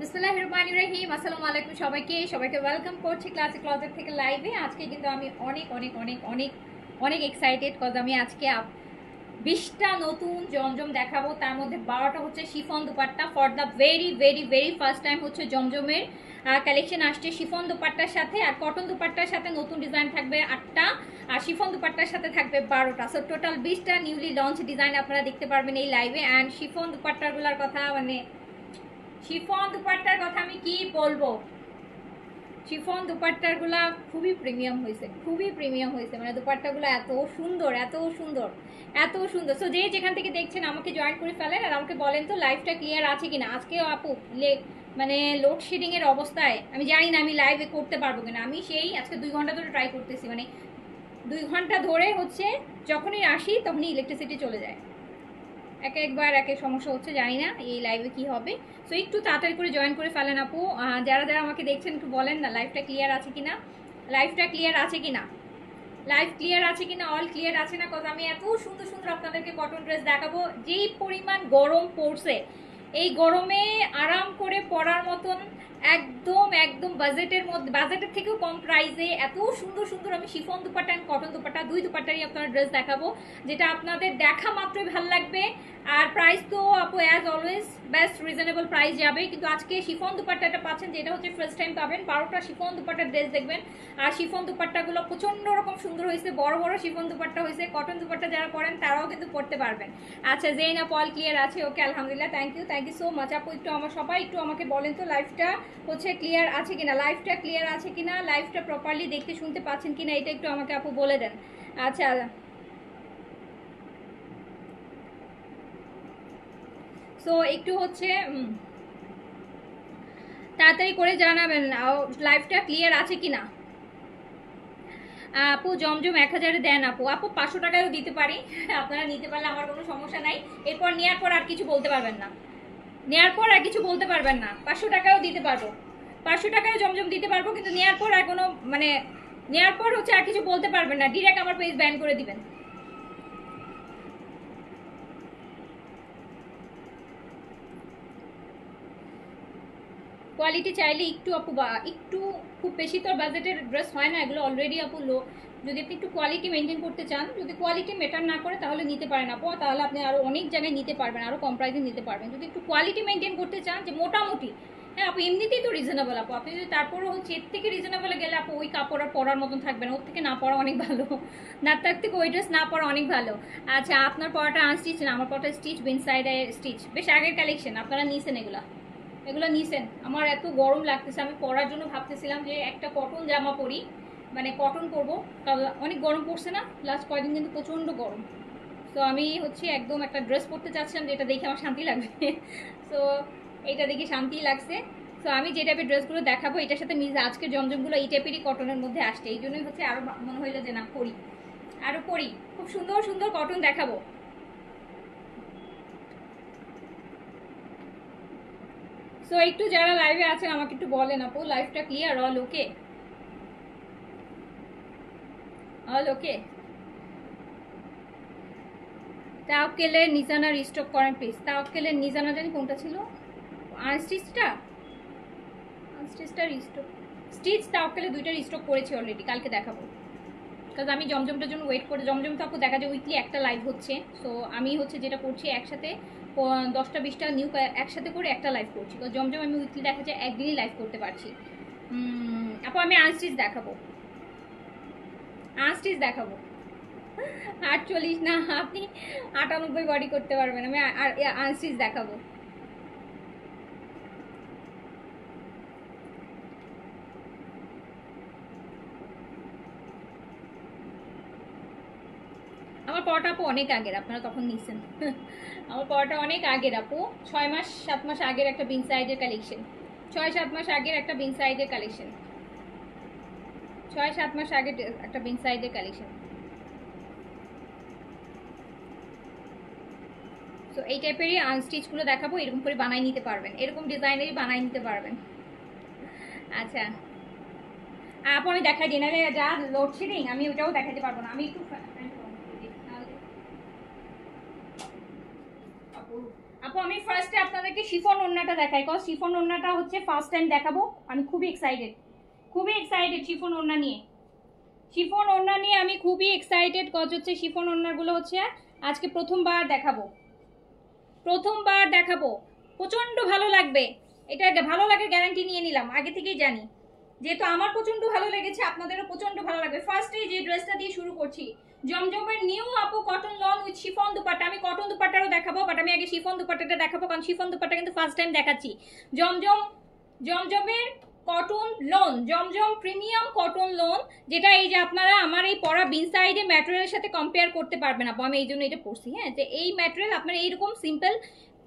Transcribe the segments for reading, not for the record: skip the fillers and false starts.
বিসমিল্লাহির রহমানির রহিম। আসসালামু আলাইকুম সবাইকে ওয়েলকাম করছি ক্লাসিক ক্লজেট থেকে লাইভে। আজকে কিন্তু আমি অনেক অনেক অনেক অনেক অনেক এক্সাইটেড, কজ আমি আজকে 20টা নতুন জমজম দেখাবো। তার মধ্যে 12টা হচ্ছে chiffon dupatta. For the very very very first time হচ্ছে জমজমের কালেকশন আসছে শিফন দুপাট্টার সাথে, আর কটন দুপাট্টার সাথে নতুন ডিজাইন থাকবে 8টা, আর শিফন দুপাট্টার সাথে থাকবে 12টা। সো টোটাল 20টা নিউলি লঞ্চ ডিজাইন আপনারা দেখতে পারবেন এই লাইভে। অ্যান্ড শিফন দুপাট্টাগুলোর কথা শিফন দুপাট্টার কথা আমি কি বলবো, শিফন দুপাট্টাগুলা খুবই প্রিমিয়াম হয়েছে, মানে দুপাট্টাগুলো এত সুন্দর এত সুন্দর এত সুন্দর। সো যে যেখান থেকে দেখছেন আমাকে জয়েন করে ফেলেন আর আমাকে বলেন তো লাইভটা ক্লিয়ার আছে কিনা। আজকেও আপু মানে লোডশেডিং এর অবস্থায় আমি জানি না আমি লাইভে করতে পারবো কিনা। আমি সেই আজকে 2 ঘন্টা ধরে ট্রাই করতেছি, মানে 2 ঘন্টা ধরে হচ্ছে যখনই আসি তখনই ইলেকট্রিসিটি চলে যায়। একবার এক সমস্যা হচ্ছে, জানি না এই লাইভে কি হবে। সো একটু তাড়াতাড়ি করে জয়েন করে ফেলেন আপু। যারা যারা আমাকে দেখছেন একটু বলেন না লাইভটা ক্লিয়ার আছে কিনা, লাইভটা ক্লিয়ার আছে কিনা, লাইভ ক্লিয়ার আছে কিনা, অল ক্লিয়ার আছে না। কজ আমি এত সুন্দর সুন্দর আপনাদেরকে কটন ড্রেস দেখাবো। যেই পরিমাণ গরম পড়ছে, এই গরমে আরাম করে পরার মতন একদম একদম বাজেটের মধ্যে, বাজেটের থেকেও কম প্রাইসে এত সুন্দর সুন্দর আমি chiffon dupatta and cotton dupatta দুই দুপাট্টারই আপনারা ড্রেস দেখাবো, যেটা আপনাদের দেখা মাত্রই ভালো লাগবে। আর প্রাইস তো আপু as always best reasonable price যাবে। কিন্তু আজকে শিফন দুপাট্টাটা পাচ্ছেন, যেটা হচ্ছে ফার্স্ট টাইম পাবেন। 12টা শিফন দুপাট্টার ড্রেস দেখবেন। আর শিফন দুপাট্টাগুলো প্রচন্ড রকম সুন্দর হয়েছে, বড় বড় শিফন দুপাট্টা হয়েছে। কটন দুপাট্টা যারা পরেন তারাও কিন্তু পড়তে পারবেন। আচ্ছা জেইনা পল ক্লিয়ার আছে, ওকে আলহামদুলিল্লাহ, থ্যাংক ইউ সো মাচ আপু। একটু আমার সবাই একটু আমাকে বলেন তো লাইভটা হচ্ছে ক্লিয়ার আছে কিনা, লাইভটা ক্লিয়ার আছে কিনা, লাইভটা প্রপারলি দেখতে শুনতে পাচ্ছেন কিনা, এটা একটু আমাকে আপু বলে দেন। আচ্ছা সো একটু হচ্ছে তাড়াতাড়ি করে জানাবেন লাইভটা ক্লিয়ার আছে কিনা। আপু জমজম 1000-এ দেন আপু। আপু 500 টাকায়ও দিতে পারি, আপনারা নিতে পারলে আমার কোনো সমস্যা নাই। এরপর নেওয়ার পর আর কিছু বলতে পারবেন না, নেওয়ার পর আর কিছু বলতে পারবেন না। 500 টাকায়ও দিতে পারবো, 500 টাকায় জমজম দিতে পারবো, কিন্তু নেওয়ার পর আর কোনো মানে নেওয়ার পর হচ্ছে আর কিছু বলতে পারবেন না, ডিরেক্ট আমার পেজ ব্যান করে দিবেন। কোয়ালিটি চাইলে একটু আপু একটু, খুব বেশি তো বাজেটের ড্রেস হয় না এগুলো অলরেডি আপু লো। যদি আপনি একটু কোয়ালিটি মেনটেন করতে চান, যদি কোয়ালিটি ম্যাটার না করে তাহলে নিতে পারেন আপু, তাহলে আপনি আরও অনেক জায়গায় নিতে পারবেন, আরও কম প্রাইসে নিতে পারবেন। যদি একটু কোয়ালিটি মেনটেন করতে চান যে মোটামুটি, হ্যাঁ আপু এমনিতেই তো রিজনেবল আপু, আপনি যদি তারপরও হচ্ছে এর থেকে রিজনেবলে গেলে আপু ওই কাপড় আর পরার মতন থাকবে না, ওর থেকে না পরা অনেক ভালো, না তার থেকে ওই ড্রেস না পরা অনেক ভালো। আচ্ছা আপনার পরাটা আনস্টিচ না, আমার পরাটা স্টিচ, বিন সাইডে স্টিচ, বেশ আগের কালেকশন, আপনারা নিয়েছেন এগুলো নিছেন। আমার এত গরম লাগতেছে, আমি পরার জন্য ভাবতেছিলাম যে একটা কটন জামা পরি, মানে কটন পরবো, কারণ অনেক গরম পড়ছে না লাস্ট কয়েকদিন, কিন্তু প্রচণ্ড গরম। তো আমি হচ্ছে একদম একটা ড্রেস পরতে চাচ্ছিলাম যেটা দেখে আমার শান্তি লাগবে। সো এইটা দেখে শান্তি লাগছে। সো আমি যে টাইপের ড্রেসগুলো দেখাবো এটার সাথে মিলে আজকের জমজমগুলো এই টাইপেরই কটনের মধ্যে আসছে, এই জন্যই হচ্ছে আরও মনে হইলো যে না পরি, আরও পরি, খুব সুন্দর সুন্দর কটন দেখাবো। সো একটু যারা লাইভে আছেন আমাকে একটু বলেন আপু লাইভটা clear, all okay, all okay. তাওকেলের নিজানা রিস্টক করেন প্লিজ। তাওকেলের নিজানা জানি কোনটা ছিল, আনস্টিচটা, আনস্টিচটা রিস্টক, স্টিচ তাওকেলে 2টা রিস্টক করেছি অলরেডি, কালকে দেখাবো। কারণ আমি জমজমটার জন্য ওয়েট করে, জমজম তো আপু দেখা যায় উইকলি একটা লাইভ হচ্ছে। সো আমি হচ্ছে যেটা করছি একসাথে 10টা 20টা নিউ একসাথে করে একটা লাইভ করছি। তো জমজম আমি উইকলি দেখা যায় একদিনই লাইভ করতে পারছি। আপু আমি আনস্টিচ দেখাবো, আনস্টিচ দেখাবো। 48 না, আপনি 98 বডি করতে পারবেন, আমি আনস্টিচ দেখাবো। আমার পড়াটা আপু অনেক আগের, আপনারা তখন নিছেন। আমার পড়াটা অনেক আগের আপু, 6 মাস 7 মাস আগের একটা বিন সাইডের কালেকশন, 6-7 মাস আগের একটা বিন সাইডের কালেকশন, 6-7 মাস আগের একটা বিন সাইডের কালেকশন। সো এই টাইপেরই আনস্টিচগুলো দেখাবো, এরকম করে বানাই নিতে পারবেন, এরকম ডিজাইনেরই বানাই নিতে পারবেন। আচ্ছা আপু আমি দেখাই দিই, নাহলে যা লোডশেডিং আমি ওটাও দেখাতে পারবো না। আমি একটু আপু আপু আমি ফার্স্টে আপনাদেরকে শিফন ওড়নাটা দেখাই, কজ শিফন ওড়নাটা হচ্ছে ফার্স্ট টাইম দেখাবো। আমি খুবই এক্সাইটেড শিফন ওড়না নিয়ে। শিফন ওড়না নিয়ে আমি খুবই এক্সাইটেড, কজ হচ্ছে শিফন ওড়নাগুলো হচ্ছে আজকে প্রথমবার দেখাবো। প্রচন্ড ভালো লাগবে, এটা ভালো লাগে গ্যারান্টি নিয়ে নিলাম, আগে থেকেই জানি। যেহেতু আমার প্রচন্ড ভালো লেগেছে, আপনাদেরও প্রচন্ড ভালো লাগবে। ফার্স্টে যে ড্রেসটা দিয়ে শুরু করছি, জমজমের নিউ আপু cotton lawn with chiffon dupatta. আমি কটন দুপাট্টারও দেখাবো, বাট আমি আগে শিফন দুপাট্টাটা দেখাবো, কারণ শিফন দুপাট্টা কিন্তু ফার্স্ট টাইম দেখাচ্ছি। জমজমের কটন লোন, জমজম প্রিমিয়াম কটন লোন, যেটা এই যে আপনারা আমার এই পরা বিন সাইডে ম্যাটেরিয়ালের সাথে কম্পেয়ার করতে পারবেন। আপু আমি এই জন্য এটা পরছি, হ্যাঁ, যে এই ম্যাটেরিয়াল আপনারা এইরকম সিম্পল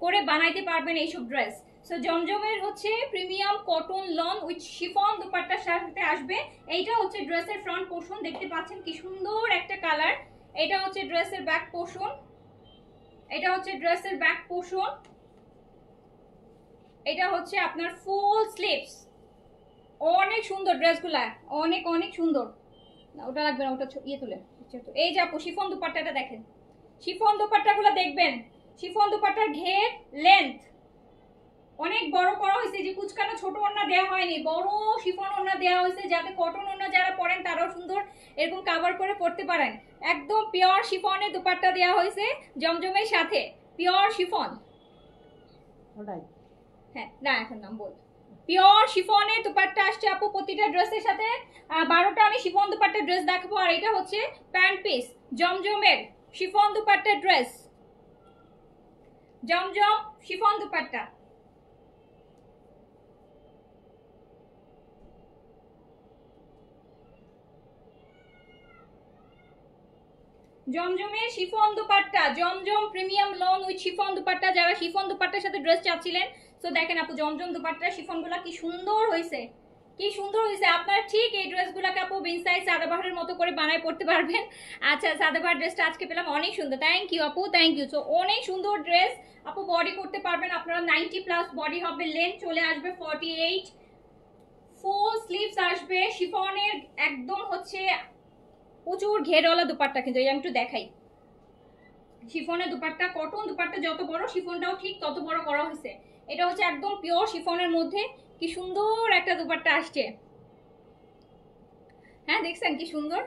করে বানাইতে পারবেন এইসব ড্রেস। সো জমজমের হচ্ছে premium cotton lawn with chiffon দুপাট্টার সাথে আসবে। এইটা হচ্ছে ড্রেসের ফ্রন্ট পোর্শন, দেখতে পাচ্ছেন কি সুন্দর একটা কালার। এটা হচ্ছে ড্রেসের ব্যাক পোর্শন, এটা হচ্ছে আপনার ফুল স্লিভস। অনেক সুন্দর ড্রেসগুলা, অনেক অনেক সুন্দর। না ওটা লাগবে না, ওটা ইয়ে তুলে। এই যে আপু শিফন দুপাট্টাটা দেখেন, শিফন দুপাট্টাগুলো দেখবেন, শিফন দুপাট্টার ঘের লেন্থ অনেক বড় করা হয়েছে, যে কুচকানো ছোট ওড়না দেওয়া হয়নি, বড় শিফন ওড়না দেওয়া হয়েছে, যাতে কটন ওড়না যারা পরেন তারাও সুন্দর এরকম কভার করে পড়তে পারেন। একদম পিওর শিফনের দুপাট্টা দেওয়া হয়েছে জমজমের সাথে, পিওর শিফন। হ্যাঁ না এখন নাম বল, পিওর শিফনের দুপাট্টা আসছে আপু প্রতিটা ড্রেসের সাথে। 12টা আমি শিফন দুপাট্টার ড্রেস দেখাবো, আর এটা হচ্ছে প্যান্ট পিস জমজমের শিফন দুপাট্টার ড্রেস, জমজম শিফন দুপাট্টা। জমজমের chiffon dupatta, Zamzam premium lawn with chiffon dupatta. যারা শিফন দুপাট্টার সাথে ড্রেস চাচ্ছিলেন, তো দেখেন আপু জমজম দুপাট্টার শিফনগুলো কি সুন্দর হয়েছে, আপনারা ঠিক এই ড্রেসগুলোকে আপু বিন সাইজ সাদাবাহারের মতো করে বানায় পড়তে পারবেন। আচ্ছা সাদাবাহার ড্রেসটা আজকে পেলাম, অনেক সুন্দর, থ্যাংক ইউ আপু, থ্যাংক ইউ। তো অনেক সুন্দর ড্রেস আপু, বডি করতে পারবেন আপনারা, 90+ বডি হবে, লেন্থ চলে আসবে 48, ফুল স্লিভস আসবে শিফনের, একদম হচ্ছে প্রচুর ঘেরওয়ালা দুপাট্টা। কিন্তু এই আমি একটু দেখাই, শিফনের দুপাট্টা, কটন দুপাট্টা যত বড় শিফনটাও ঠিক তত বড় করা হয়েছে। এটা হচ্ছে একদম পিওর শিফনের মধ্যে, কি সুন্দর একটা দুপাট্টা আসছে। হ্যাঁ দেখছেন কি সুন্দর,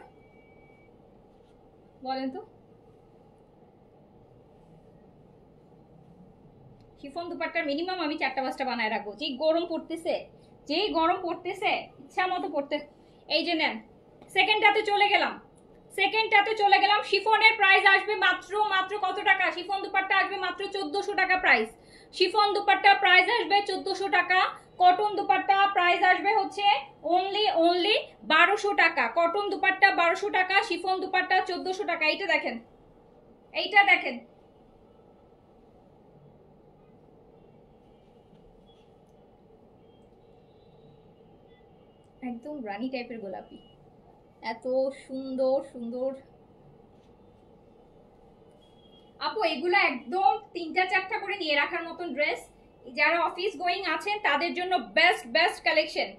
বলেন তো। শিফন দুপাট্টার মিনিমাম আমি 4-5টা বানায় রাখবো, যেই গরম পড়তেছে ইচ্ছা মতো পড়তে। এই যে নেন, সেকেন্ডটাতে চলে গেলাম। শিফনের প্রাইস আসবে মাত্র কত টাকা? শিফন দুপাট্টা আসবে মাত্র 1400 টাকা প্রাইস। শিফন দুপাট্টা প্রাইস আসবে 1400 টাকা। কটন দুপাট্টা প্রাইস আসবে হচ্ছে অনলি 1200 টাকা। কটন দুপাট্টা 1200 টাকা, শিফন দুপাট্টা 1400 টাকা। এইটা দেখেন, একদম রানী টাইপের গোলাপি, এত সুন্দর আপু। এগুলো একদম 3টা-4টা করে নিয়ে রাখার মতন ড্রেস। যারা অফিস গোয়িং আছেন তাদের জন্য বেস্ট কালেকশন।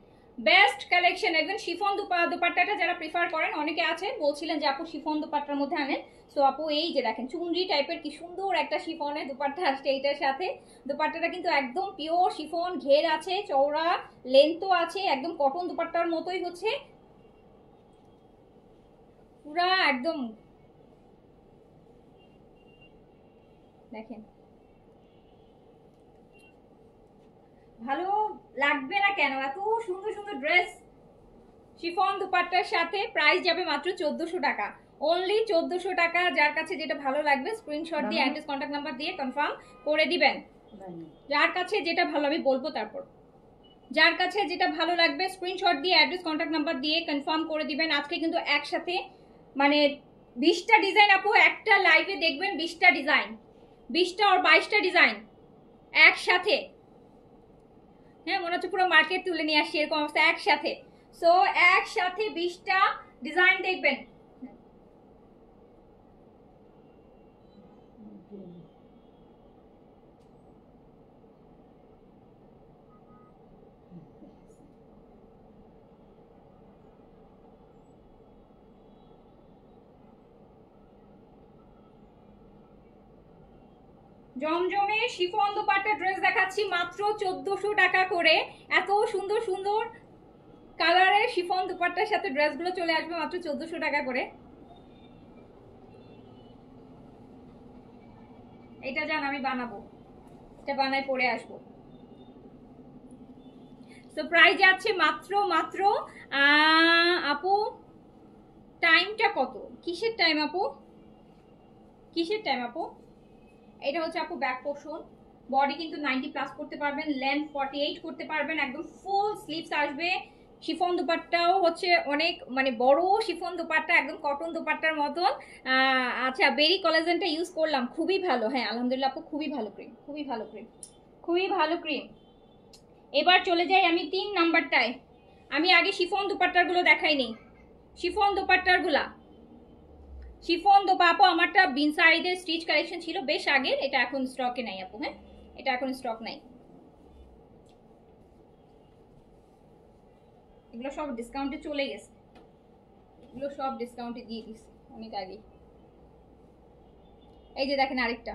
একদম শিফন দুপাট্টাটা যারা প্রিফার করেন, অনেকে আছেন বলছিলেন যে আপু শিফন দুপাট্টার মধ্যে আনেন। সো আপু এই যে দেখেন চুনরি টাইপের কি সুন্দর একটা শিফনের দুপাট্টা আসছে এইটার সাথে। দুপাট্টাটা কিন্তু একদম পিওর শিফন, ঘের আছে, চওড়া লেন্থও আছে, একদম কটন দুপাট্টার মতোই হচ্ছে, পুরা একদম দেখেন ভালো লাগবে না কেন? এত সুন্দর ড্রেস শিফন দুপাট্টার সাথে প্রাইস যাবে মাত্র 1400 টাকা, অনলি 1400 টাকা। যার কাছে যেটা ভালো লাগবে স্ক্রিনশট দিয়ে অ্যাড্রেস কন্ট্যাক্ট নাম্বার দিয়ে কনফার্ম করে দিবেন। যার কাছে যেটা ভালো, আমি বলবো তারপর, যার কাছে যেটা ভালো লাগবে স্ক্রিনশট দিয়ে অ্যাড্রেস কন্ট্যাক্ট নাম্বার দিয়ে কনফার্ম করে দিবেন। আজকে কিন্তু একসাথে মানে 20টা ডিজাইন আপু, একটা লাইভে দেখবেন 20টা ডিজাইন, 20টা আর 22টা ডিজাইন একসাথে। হ্যাঁ মনে হচ্ছে পুরো মার্কেট তুলে নিয়ে আসছি এরকম অবস্থা একসাথে। সো একসাথে 20টা ডিজাইন দেখবেন। জমজমে শিফন দোপাট্টা ড্রেস দেখাচ্ছি মাত্র 1400 টাকা করে। এত সুন্দর সুন্দর কালারের শিফন দোপাট্টার সাথে ড্রেসগুলো চলে আসবে মাত্র 1400 টাকা করে। এটা জান আমি বানাবো, এটা বানাই পরে আসবো। তো প্রাইস যাচ্ছে মাত্র মাত্র আপু টাইমটা কত, কিসের টাইম আপু, কিসের টাইম আপু? এটা হচ্ছে আপু ব্যাক পোর্শন, বডি কিন্তু 90 প্লাস করতে পারবেন, লেন্থ 48 করতে পারবেন, একদম ফুল স্লিভস আসবে। শিফন দুপাট্টাও হচ্ছে অনেক মানে বড় শিফন দুপাট্টা, একদম কটন দুপাট্টার মতন। আচ্ছা বেরি কোলাজেনটা ইউজ করলাম, খুবই ভালো। হ্যাঁ আলহামদুলিল্লাহ আপু, খুবই ভালো ক্রিম, খুবই ভালো ক্রিম, খুবই ভালো ক্রিম। এবার চলে যাই আমি 3 নাম্বারটায়। আমি আগে শিফন দুপাট্টারগুলো দেখাইনি, শিফন দুপাট্টারগুলা, শিফন দোপা আপু আমারটা বিন সাইডের স্টিচ কালেকশন ছিল বেশ আগের, এটা এখন স্টকে নাই আপু। হ্যাঁ এটা এখন স্টক নাই, এগুলো সব ডিসকাউন্টে চলে গেছে, এগুলো সব ডিসকাউন্টে দিয়ে দিস অনেক আগে। এই যে দেখেন আরেকটা,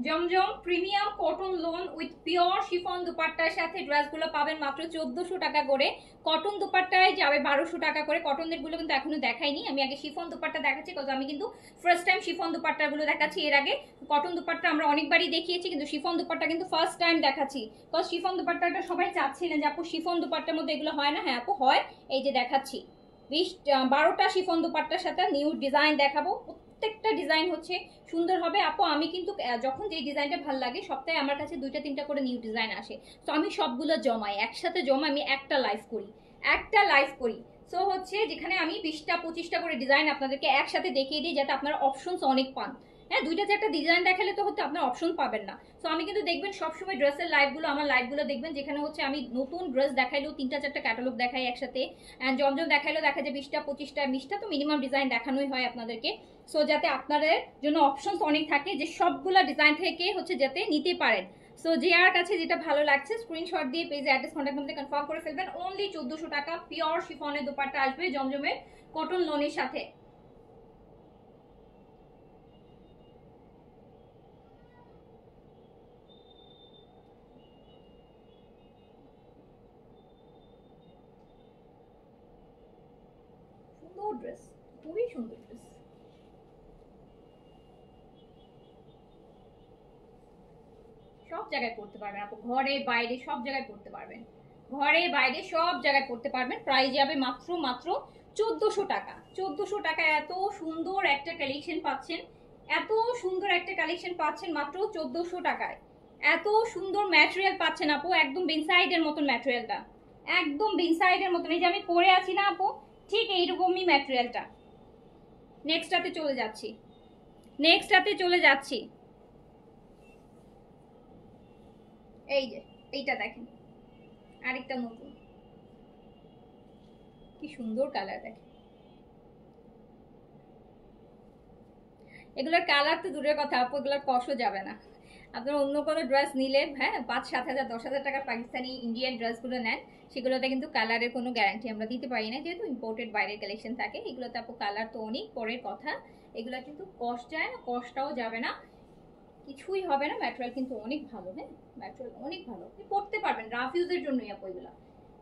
Zamzam premium cotton lawn with pure chiffon দুপাট্টার সাথে ড্রেসগুলো পাবেন মাত্র 1400 টাকা করে। কটন দুপাট্টায় যাবে 1200 টাকা করে। কটনের গুলো কিন্তু এখনো দেখাইনি, আমি আগে শিফন দুপাট্টা দেখাচ্ছি, কারণ আমি কিন্তু ফার্স্ট টাইম শিফন দুপাট্টা গুলো দেখাচ্ছি। এর আগে কটন দুপাট্টা আমরা অনেকবারই দেখিয়েছি, কিন্তু শিফন দুপাট্টা কিন্তু ফার্স্ট টাইম দেখাচ্ছি। কারণ শিফন দুপাট্টাটা সবাই চাচ্ছিলেন যে আপু শিফন দুপাট্টার মধ্যে এগুলো হয় না। হ্যাঁ আপু হয়, এই যে দেখাচ্ছি 12টা শিফন দুপাট্টার সাথে নিউ ডিজাইন দেখাবো, প্রত্যেকটা ডিজাইন হচ্ছে সুন্দর হবে আপু। আমি কিন্তু যখন যে ডিজাইনটা ভালো লাগে সপ্তাহে আমার কাছে 2টা 3টা করে নিউ ডিজাইন আসে, তো আমি সবগুলো জমাই একসাথে, জমা আমি একটা লাইভ করি, একটা লাইভ করি। সো হচ্ছে যেখানে আমি 20টা 25টা করে ডিজাইন আপনাদেরকে একসাথে দেখিয়ে দিই, যাতে আপনারা অপশনস অনেক পান। হ্যাঁ 2টা 4টা ডিজাইন দেখালে তো হচ্ছে আপনার অপশন পাবেন না। তো আমি কিন্তু দেখবেন সবসময় ড্রেসের লাইভগুলো, আমার লাইভগুলো দেখবেন, যেখানে হচ্ছে আমি নতুন ড্রেস দেখাইলেও 3টা 4টা ক্যাটালগ দেখাই একসাথে, জমজম দেখাইলেও দেখা যায় 20টা 25টা 20টা তো মিনিমাম ডিজাইন দেখানোই হয় আপনাদেরকে। সো যাতে আপনাদের জন্য অপশনস অনেক থাকে, যে সবগুলা ডিজাইন থেকে হচ্ছে যাতে নিতে পারেন। সো যার কাছে যেটা ভালো লাগছে স্ক্রিনশট দিয়ে পেজে অ্যাড্রেস কন্ট্যাক্ট নাম্বার কনফার্ম করে ফেলবেন। অনলি 1400 টাকা পিওর শিফনের দোপাট্টা আসবে জমজমের কটন লোনের সাথে। সুন্দর ড্রেস, খুবই সুন্দর ড্রেস, সব জায়গায় পড়তে পারবেন আপু, ঘরে বাইরে সব জায়গায় পড়তে পারবেন, ঘরে বাইরে সব জায়গায় পড়তে পারবেন। প্রাইস যাবে মাত্র মাত্র 1400 টাকা। 1400 টাকা এত সুন্দর একটা কালেকশন পাচ্ছেন, এত সুন্দর একটা কালেকশন পাচ্ছেন মাত্র 1400 টাকায়। এত সুন্দর ম্যাটেরিয়াল পাচ্ছেন আপু, একদম বিনসাইডের মতন ম্যাটেরিয়ালটা, একদম বিনসাইডের মতন। এই যে আমি পরে আছি না আপু, ঠিক এইরকমই ম্যাটেরিয়ালটা। নেক্সটটাতে চলে যাচ্ছি, নেক্সটটাতে চলে যাচ্ছি। এই যে এইটা দেখেন আরেকটা নতুন, কি সুন্দর কালার দেখেন। এগুলোর কালার তো দূরের কথা আপু, এগুলোর কষও যাবে না। আপনার অন্য কোনো ড্রেস নিলে, হ্যাঁ 5-7 হাজার 10,000 টাকার পাকিস্তানি ইন্ডিয়ান ড্রেসগুলো নেন, সেগুলোতে কিন্তু কালারের কোনো গ্যারান্টি আমরা দিতে পারি না, যেহেতু ইম্পোর্টেড বাইরের কালেকশন থাকে। এগুলোতে আপু কালার তো অনেক পরের কথা, এগুলো কিন্তু কষ্ট যায় না, কষ্টটাও যাবে না, কিছুই হবে না। ম্যাটেরিয়াল কিন্তু অনেক ভালো, হ্যাঁ ম্যাটেরিয়াল অনেক ভালো, আপনি পড়তে পারবেন রাফ ইউজের জন্যই আপু এগুলো,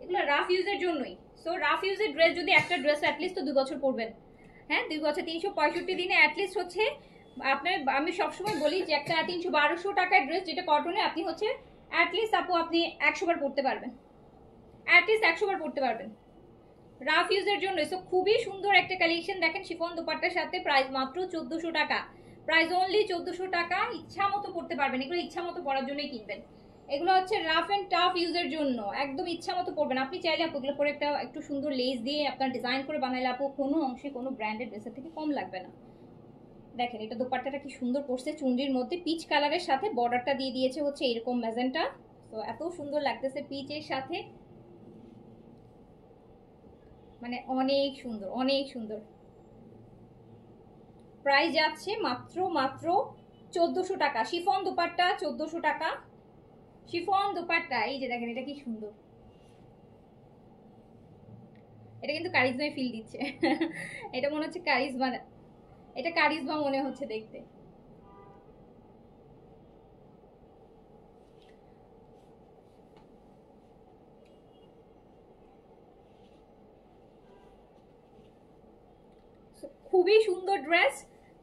এগুলো রাফ ইউজের জন্যই। সো রাফ ইউজের ড্রেস যদি একটা ড্রেস অ্যাটলিস্ট তো 2 বছর পরবেন, হ্যাঁ 2 বছর 365 দিনে অ্যাটলিস্ট হচ্ছে আপনার, আমি সবসময় বলি যে একটা 300-1200 টাকার ড্রেস যেটা কটনে, আপনি হচ্ছে অ্যাটলিস্ট আপু আপনি 100 বার পরতে পারবেন, অ্যাটলিস্ট 100 বার পরতে পারবেন রাফ ইউজের জন্য। সো খুবই সুন্দর একটা কালেকশন দেখেন শিফন দোপাট্টার সাথে, প্রাইস মাত্র 1400 টাকা, প্রাইস অনলি 1400 টাকা। ইচ্ছা মতো পড়তে পারবেন, এগুলো ইচ্ছা মতো পরার জন্যই কিনবেন। এগুলো হচ্ছে রাফ এন্ড টাফ ইউজের জন্য, একদম ইচ্ছা মতো পড়বেন। আপনি চাইলে আপু এগুলো পরে একটা একটু সুন্দর লেস দিয়ে আপনার ডিজাইন করে বানাইলে আপু কোনো অংশে কোনো ব্র্যান্ডেড ড্রেসের থেকে কম লাগবে না। দেখেন এটা দোপাট্টাটা কি সুন্দর পড়ছে, চুনরির মধ্যে পিচ কালারের সাথে বর্ডারটা দিয়ে দিয়েছে হচ্ছে এরকম ম্যাজেন্টা। তো এত সুন্দর লাগতেছে পিচের সাথে, মানে অনেক সুন্দর অনেক সুন্দর। প্রাইস যাচ্ছে মাত্র মাত্র 1400 টাকা। শিফন দোপাট্টা 1400 টাকা, শিফন দোপাট্টা। এই যে দেখেন এটা কি সুন্দর, এটা কিন্তু কারিজমায় ফিল দিচ্ছে। এটা মনে হচ্ছে কারিজমা, এটা কারিজমা মনে হচ্ছে দেখতে। খুবই সুন্দর ড্রেস,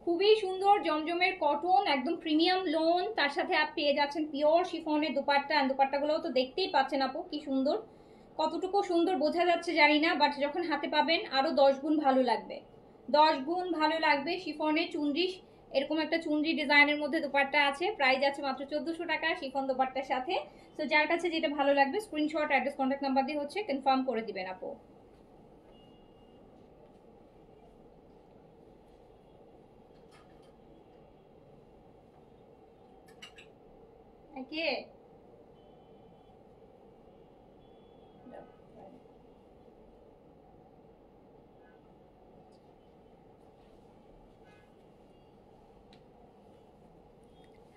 খুবই সুন্দর জমজমের কটন, একদম প্রিমিয়াম লোন। তার সাথে আপনি পেয়ে যাচ্ছেন পিওর শিফনের দুপাট্টা। দুপাট্টাগুলোও তো দেখতেই পাচ্ছেন আপু কি সুন্দর, কতটুকু সুন্দর বোঝা যাচ্ছে জানি না, বাট যখন হাতে পাবেন আরো 10 গুণ ভালো লাগবে, 10 গুণ ভালো লাগবে। শিফনের চুনরি, এরকম একটা চুনরি ডিজাইনের মধ্যে দুপাট্টা আছে, প্রাইস আছে মাত্র 1400 টাকা শিফন দুপাট্টার সাথে। তো যার কাছে যেটা ভালো লাগবে স্ক্রিনশট, অ্যাড্রেস, কন্ট্যাক্ট নাম্বার দিয়ে হচ্ছে কনফার্ম করে দিবেন আপু। কে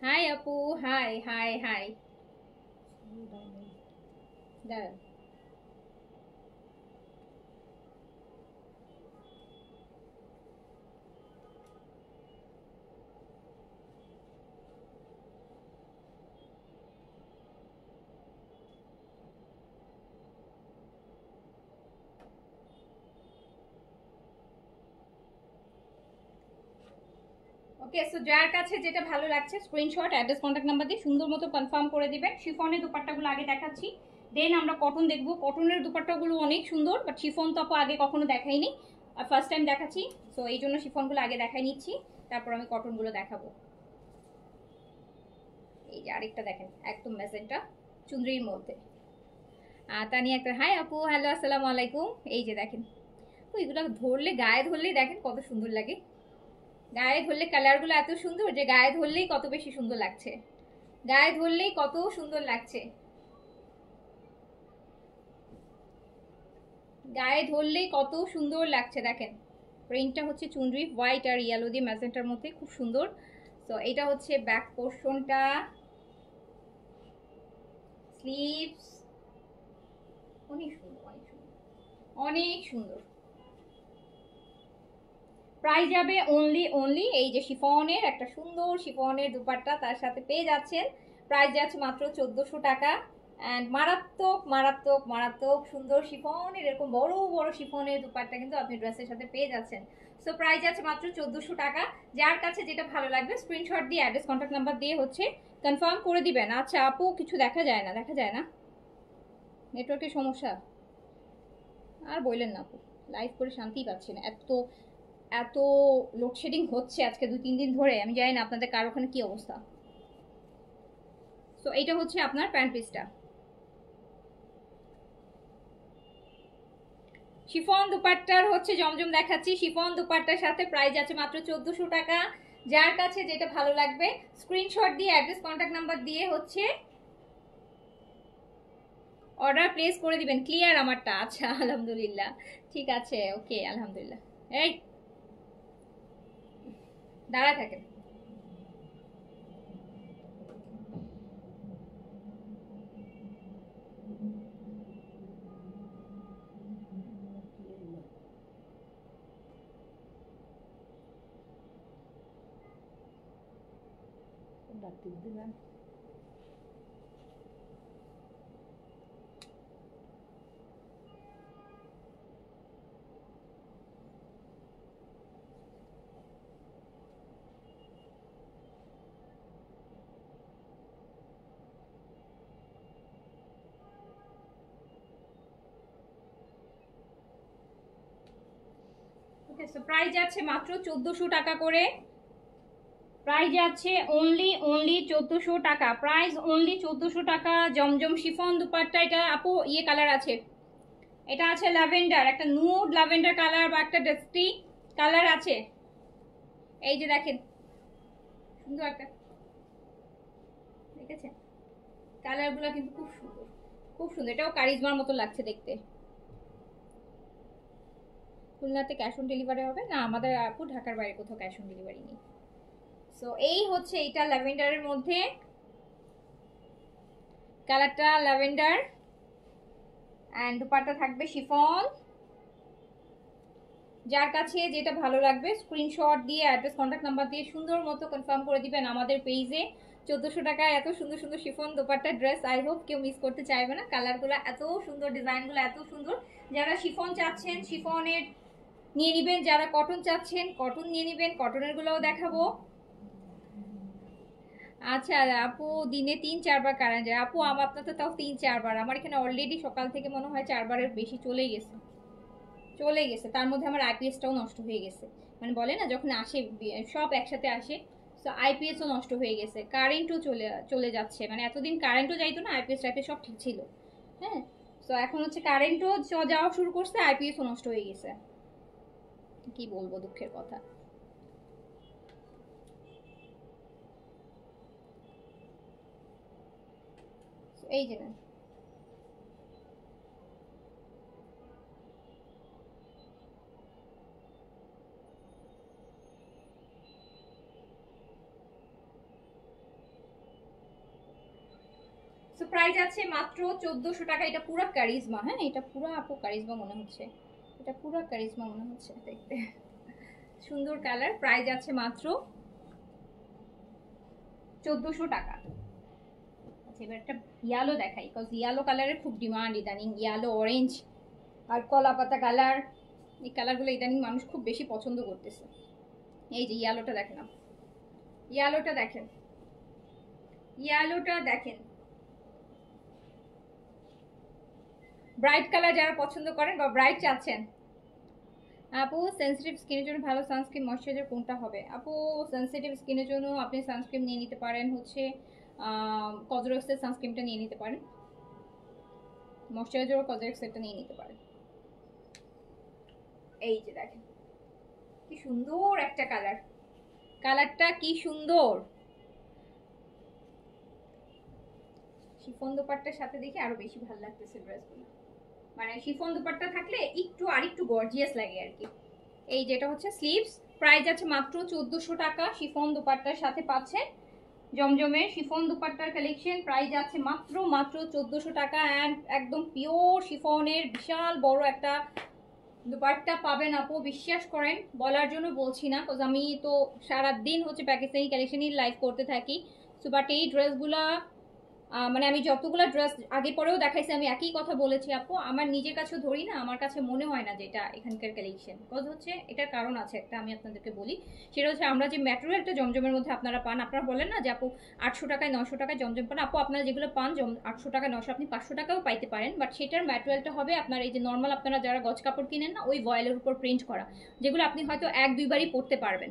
হাই আপু, হাই হাই হাই, দাঁড়ান। ওকে, সো যার কাছে যেটা ভালো লাগছে স্ক্রিনশট, অ্যাড্রেস, কন্ট্যাক্ট নাম্বার দিয়ে সুন্দর মতো কনফার্ম করে দিবেন। শিফনের দুপাট্টাগুলো আগে দেখাচ্ছি, দেন আমরা কটন দেখবো। কটনের দুপাট্টাগুলো অনেক সুন্দর, বাট শিফন তো আপু আগে কখনো দেখাইনি, আর ফার্স্ট টাইম দেখাচ্ছি। সো এই জন্য শিফনগুলো আগে দেখাই নিচ্ছি, তারপর আমি কটনগুলো দেখাবো। এই যে আরেকটা দেখেন, একদম মেজেন্টা চুনরির মধ্যে। তানিয়া একটা হাই আপু, হ্যালো, আসসালামু আলাইকুম। এই যে দেখেন, তো এগুলো ধরলে, গায়ে ধরলেই দেখেন কত সুন্দর লাগে। গায়ে ধরলে কালারগুলো এত সুন্দর যে গায়ে ধরলেই কত বেশি সুন্দর লাগছে, গায়ে ধরলেই কত সুন্দর লাগছে, গায়ে ধরলেই কত সুন্দর লাগছে। দেখেন প্রিন্টটা হচ্ছে চুনরি হোয়াইট আর ইয়েলো দিয়ে ম্যাজেন্টার মধ্যে, খুব সুন্দর। তো এটা হচ্ছে ব্যাক পোর্শনটা, স্লিভস, অনেক সুন্দর, অনেক সুন্দর, অনেক সুন্দর। প্রাইস যাবে অনলি এই যে শিফনের একটা সুন্দর শিফনের দুপাট্টা, তার সাথে পেয়ে যাচ্ছেন প্রাইস যাচ্ছে মাত্র 1400 টাকা। অ্যান্ড মারাত্মক মারাত্মক মারাত্মক সুন্দর শিফনের, এরকম বড় বড় শিফনের দুপাট্টা কিন্তু আপনি ড্রেসের সাথে পেয়ে যাচ্ছেন। সো প্রাইস আছে মাত্র 1400 টাকা। যার কাছে যেটা ভালো লাগবে স্ক্রিনশট দিয়ে, অ্যাড্রেস, কন্ট্যাক্ট নাম্বার দিয়ে হচ্ছে কনফার্ম করে দিবেন। আচ্ছা আপু, কিছু দেখা যায় না, দেখা যায় না, নেটওয়ার্কের সমস্যা। আর বললেন না আপু, লাইভ করে শান্তিই পাচ্ছি না, এত এত লোডশেডিং হচ্ছে আজকে 2-3 দিন ধরে। আমি জানি না আপনাদের কার ওখানে কি অবস্থা। সো এইটা হচ্ছে আপনার প্যান্ট পিসটা, শিফন দুপাট্টার হচ্ছে জমজম দেখাচ্ছি। শিফন দুপাট্টার সাথে প্রাইস আছে মাত্র 1400 টাকা। যার কাছে যেটা ভালো লাগবে স্ক্রিনশট দিয়ে, অ্যাড্রেস, কন্ট্যাক্ট নাম্বার দিয়ে হচ্ছে অর্ডার প্লেস করে দিবেন। ক্লিয়ার আমারটা? আচ্ছা আলহামদুলিল্লাহ, ঠিক আছে, ওকে আলহামদুলিল্লাহ। এই দাঁড়ায় থাকেন। ওকে, সো প্রাইস যাচ্ছে মাত্র 1400 টাকা করে। প্রাইস যাচ্ছে অনলি 1400 টাকা, প্রাইস অনলি 1400 টাকা। জমজম শিফন দুপাট্টা, এটা আপু ইয়ে কালার আছে, এটা আছে ল্যাভেন্ডার, একটা নুড ল্যাভেন্ডার কালার বা একটা ডাস্টি কালার আছে। এই যে দেখেন সুন্দর একটা, দেখেছেন কালারগুলো কিন্তু খুব সুন্দর, খুব সুন্দর। এটাও কারিজমার মতো লাগছে দেখতে। খুলনাতে ক্যাশ অন ডেলিভারি হবে না, আমাদের আপু ঢাকার বাইরে কোথাও ক্যাশ অন ডেলিভারি নেই। সো এই হচ্ছে এটা ল্যাভেন্ডারের মধ্যে, কালারটা ল্যাভেন্ডার, অ্যান্ড দুপাট্টা থাকবে শিফন। যার কাছে যেটা ভালো লাগবে স্ক্রিনশট দিয়ে অ্যাড্রেস কন্ট্যাক্ট নাম্বার দিয়ে সুন্দর মতো কনফার্ম করে দিবেন আমাদের পেজে। 1400 টাকায় এত সুন্দর সুন্দর chiffon dupatta dress I hope কেউ মিস করতে চাইবে না। কালারগুলো এত সুন্দর, ডিজাইনগুলো এত সুন্দর। যারা শিফন চাচ্ছেন শিফনের নিয়ে নেবেন, যারা কটন চাচ্ছেন কটন নিয়ে নেবেন, কটনের গুলোও দেখাবো। আচ্ছা আপু দিনে 3-4 বার কারেন্ট যায়? আপু আমার আপনার তো তাও 3-4 বার, আমার এখানে অলরেডি সকাল থেকে মনে হয় 4 বারের বেশি চলেই গেছে। তার মধ্যে আমার আইপিএসটাও নষ্ট হয়ে গেছে। মানে বলে না যখন আসে সব একসাথে আসে, তো আইপিএসও নষ্ট হয়ে গেছে, কারেন্টও চলে চলে যাচ্ছে। মানে এতদিন কারেন্টও যাইতো না, আইপিএস টাইপিএস সব ঠিক ছিল। হ্যাঁ, তো এখন হচ্ছে কারেন্টও যাওয়া শুরু করছে, আইপিএসও নষ্ট হয়ে গেছে। কি বলবো, দুঃখের কথা। এই যে না, সো প্রাইস আছে মাত্র 1400 টাকা। এটা পুরো কারিজমা, হ্যাঁ এটা পুরো আপু কারিজমা মনে হচ্ছে, এটা পুরো কারিজমা মনে হচ্ছে দেখতে। সুন্দর কালার, প্রাইস আছে মাত্র 1400 টাকা। আচ্ছা এবার একটা ইয়ালো দেখাই, বিকজ ইয়ালো কালারের খুব ডিমান্ড ইদানিং। ইয়ালো, অরেঞ্জ আর কলা পাতা কালার, এই কালারগুলো ইদানিং মানুষ খুব বেশি পছন্দ করতেছে। এই যে ইয়ালোটা দেখেন, ইয়ালোটা দেখেন, ইয়ালোটা দেখেন। ব্রাইট কালার যারা পছন্দ করেন বা ব্রাইট চাচ্ছেন। আপু সেন্সিটিভ স্কিনের জন্য ভালো সানস্ক্রিন ময়শ্চারাইজার কোনটা হবে? আপু সেন্সিটিভ স্কিনের জন্য আপনি সানস্ক্রিন নিয়ে নিতে পারেন হচ্ছে কজরক্সের সানস্ক্রিনটা নিয়ে নিতে পারেন, ময়শ্চারাইজার কজরক্সেরটা নিয়ে নিতে পারেন। এই যে দেখেন কি সুন্দর একটা কালার, কালারটা কি সুন্দর। শিফন দোপাট্টার সাথে দেখে আরো বেশি ভালো লাগতেছে ড্রেসগুলো। মানে শিফন দুপাট্টা থাকলে একটু আর একটু গর্জিয়াস লাগে আর কি। এই যেটা হচ্ছে স্লিভস, প্রাইস আছে মাত্র 1400 টাকা। শিফন দুপাট্টার সাথে পাচ্ছেন জমজমের শিফন দুপাট্টার কালেকশন, প্রাইস আছে মাত্র 1400 টাকা। অ্যান্ড একদম পিওর শিফনের বিশাল বড় একটা দুপাট্টা পাবেন আপু, বিশ্বাস করেন, বলার জন্য বলছি না, বিকজ আমি তো সারাদিন হচ্ছে পাকিস্তানি কালেকশনই লাইভ করতে থাকি। সো বাট এই ড্রেসগুলা মানে আমি যতগুলো ড্রেস আগে পরেও দেখাইছি আমি একই কথা বলেছি আপু, আমার নিজের কাছেও ধরি না, আমার কাছে মনে হয় না যে এটা এখানকার কালেকশন। বিকজ হচ্ছে এটার কারণ আছে একটা, আমি আপনাদেরকে বলি। সেটা হচ্ছে আমরা যে ম্যাটেরিয়ালটা জমজমের মধ্যে আপনারা পান, আপনারা বলেন না যে আপু 800 টাকায় 900 টাকায় জমজম পান, আপু আপনারা যেগুলো পান 800 টাকা 900 আপনি 500 টাকাও পাইতে পারেন, বাট সেটার ম্যাটেরিয়ালটা হবে আপনার এই যে নর্মাল আপনারা যারা গজ কাপড় কিনেন না ওই ভয়েলের উপর প্রিন্ট করা, যেগুলো আপনি হয়তো 1-2 বারই পরতে পারবেন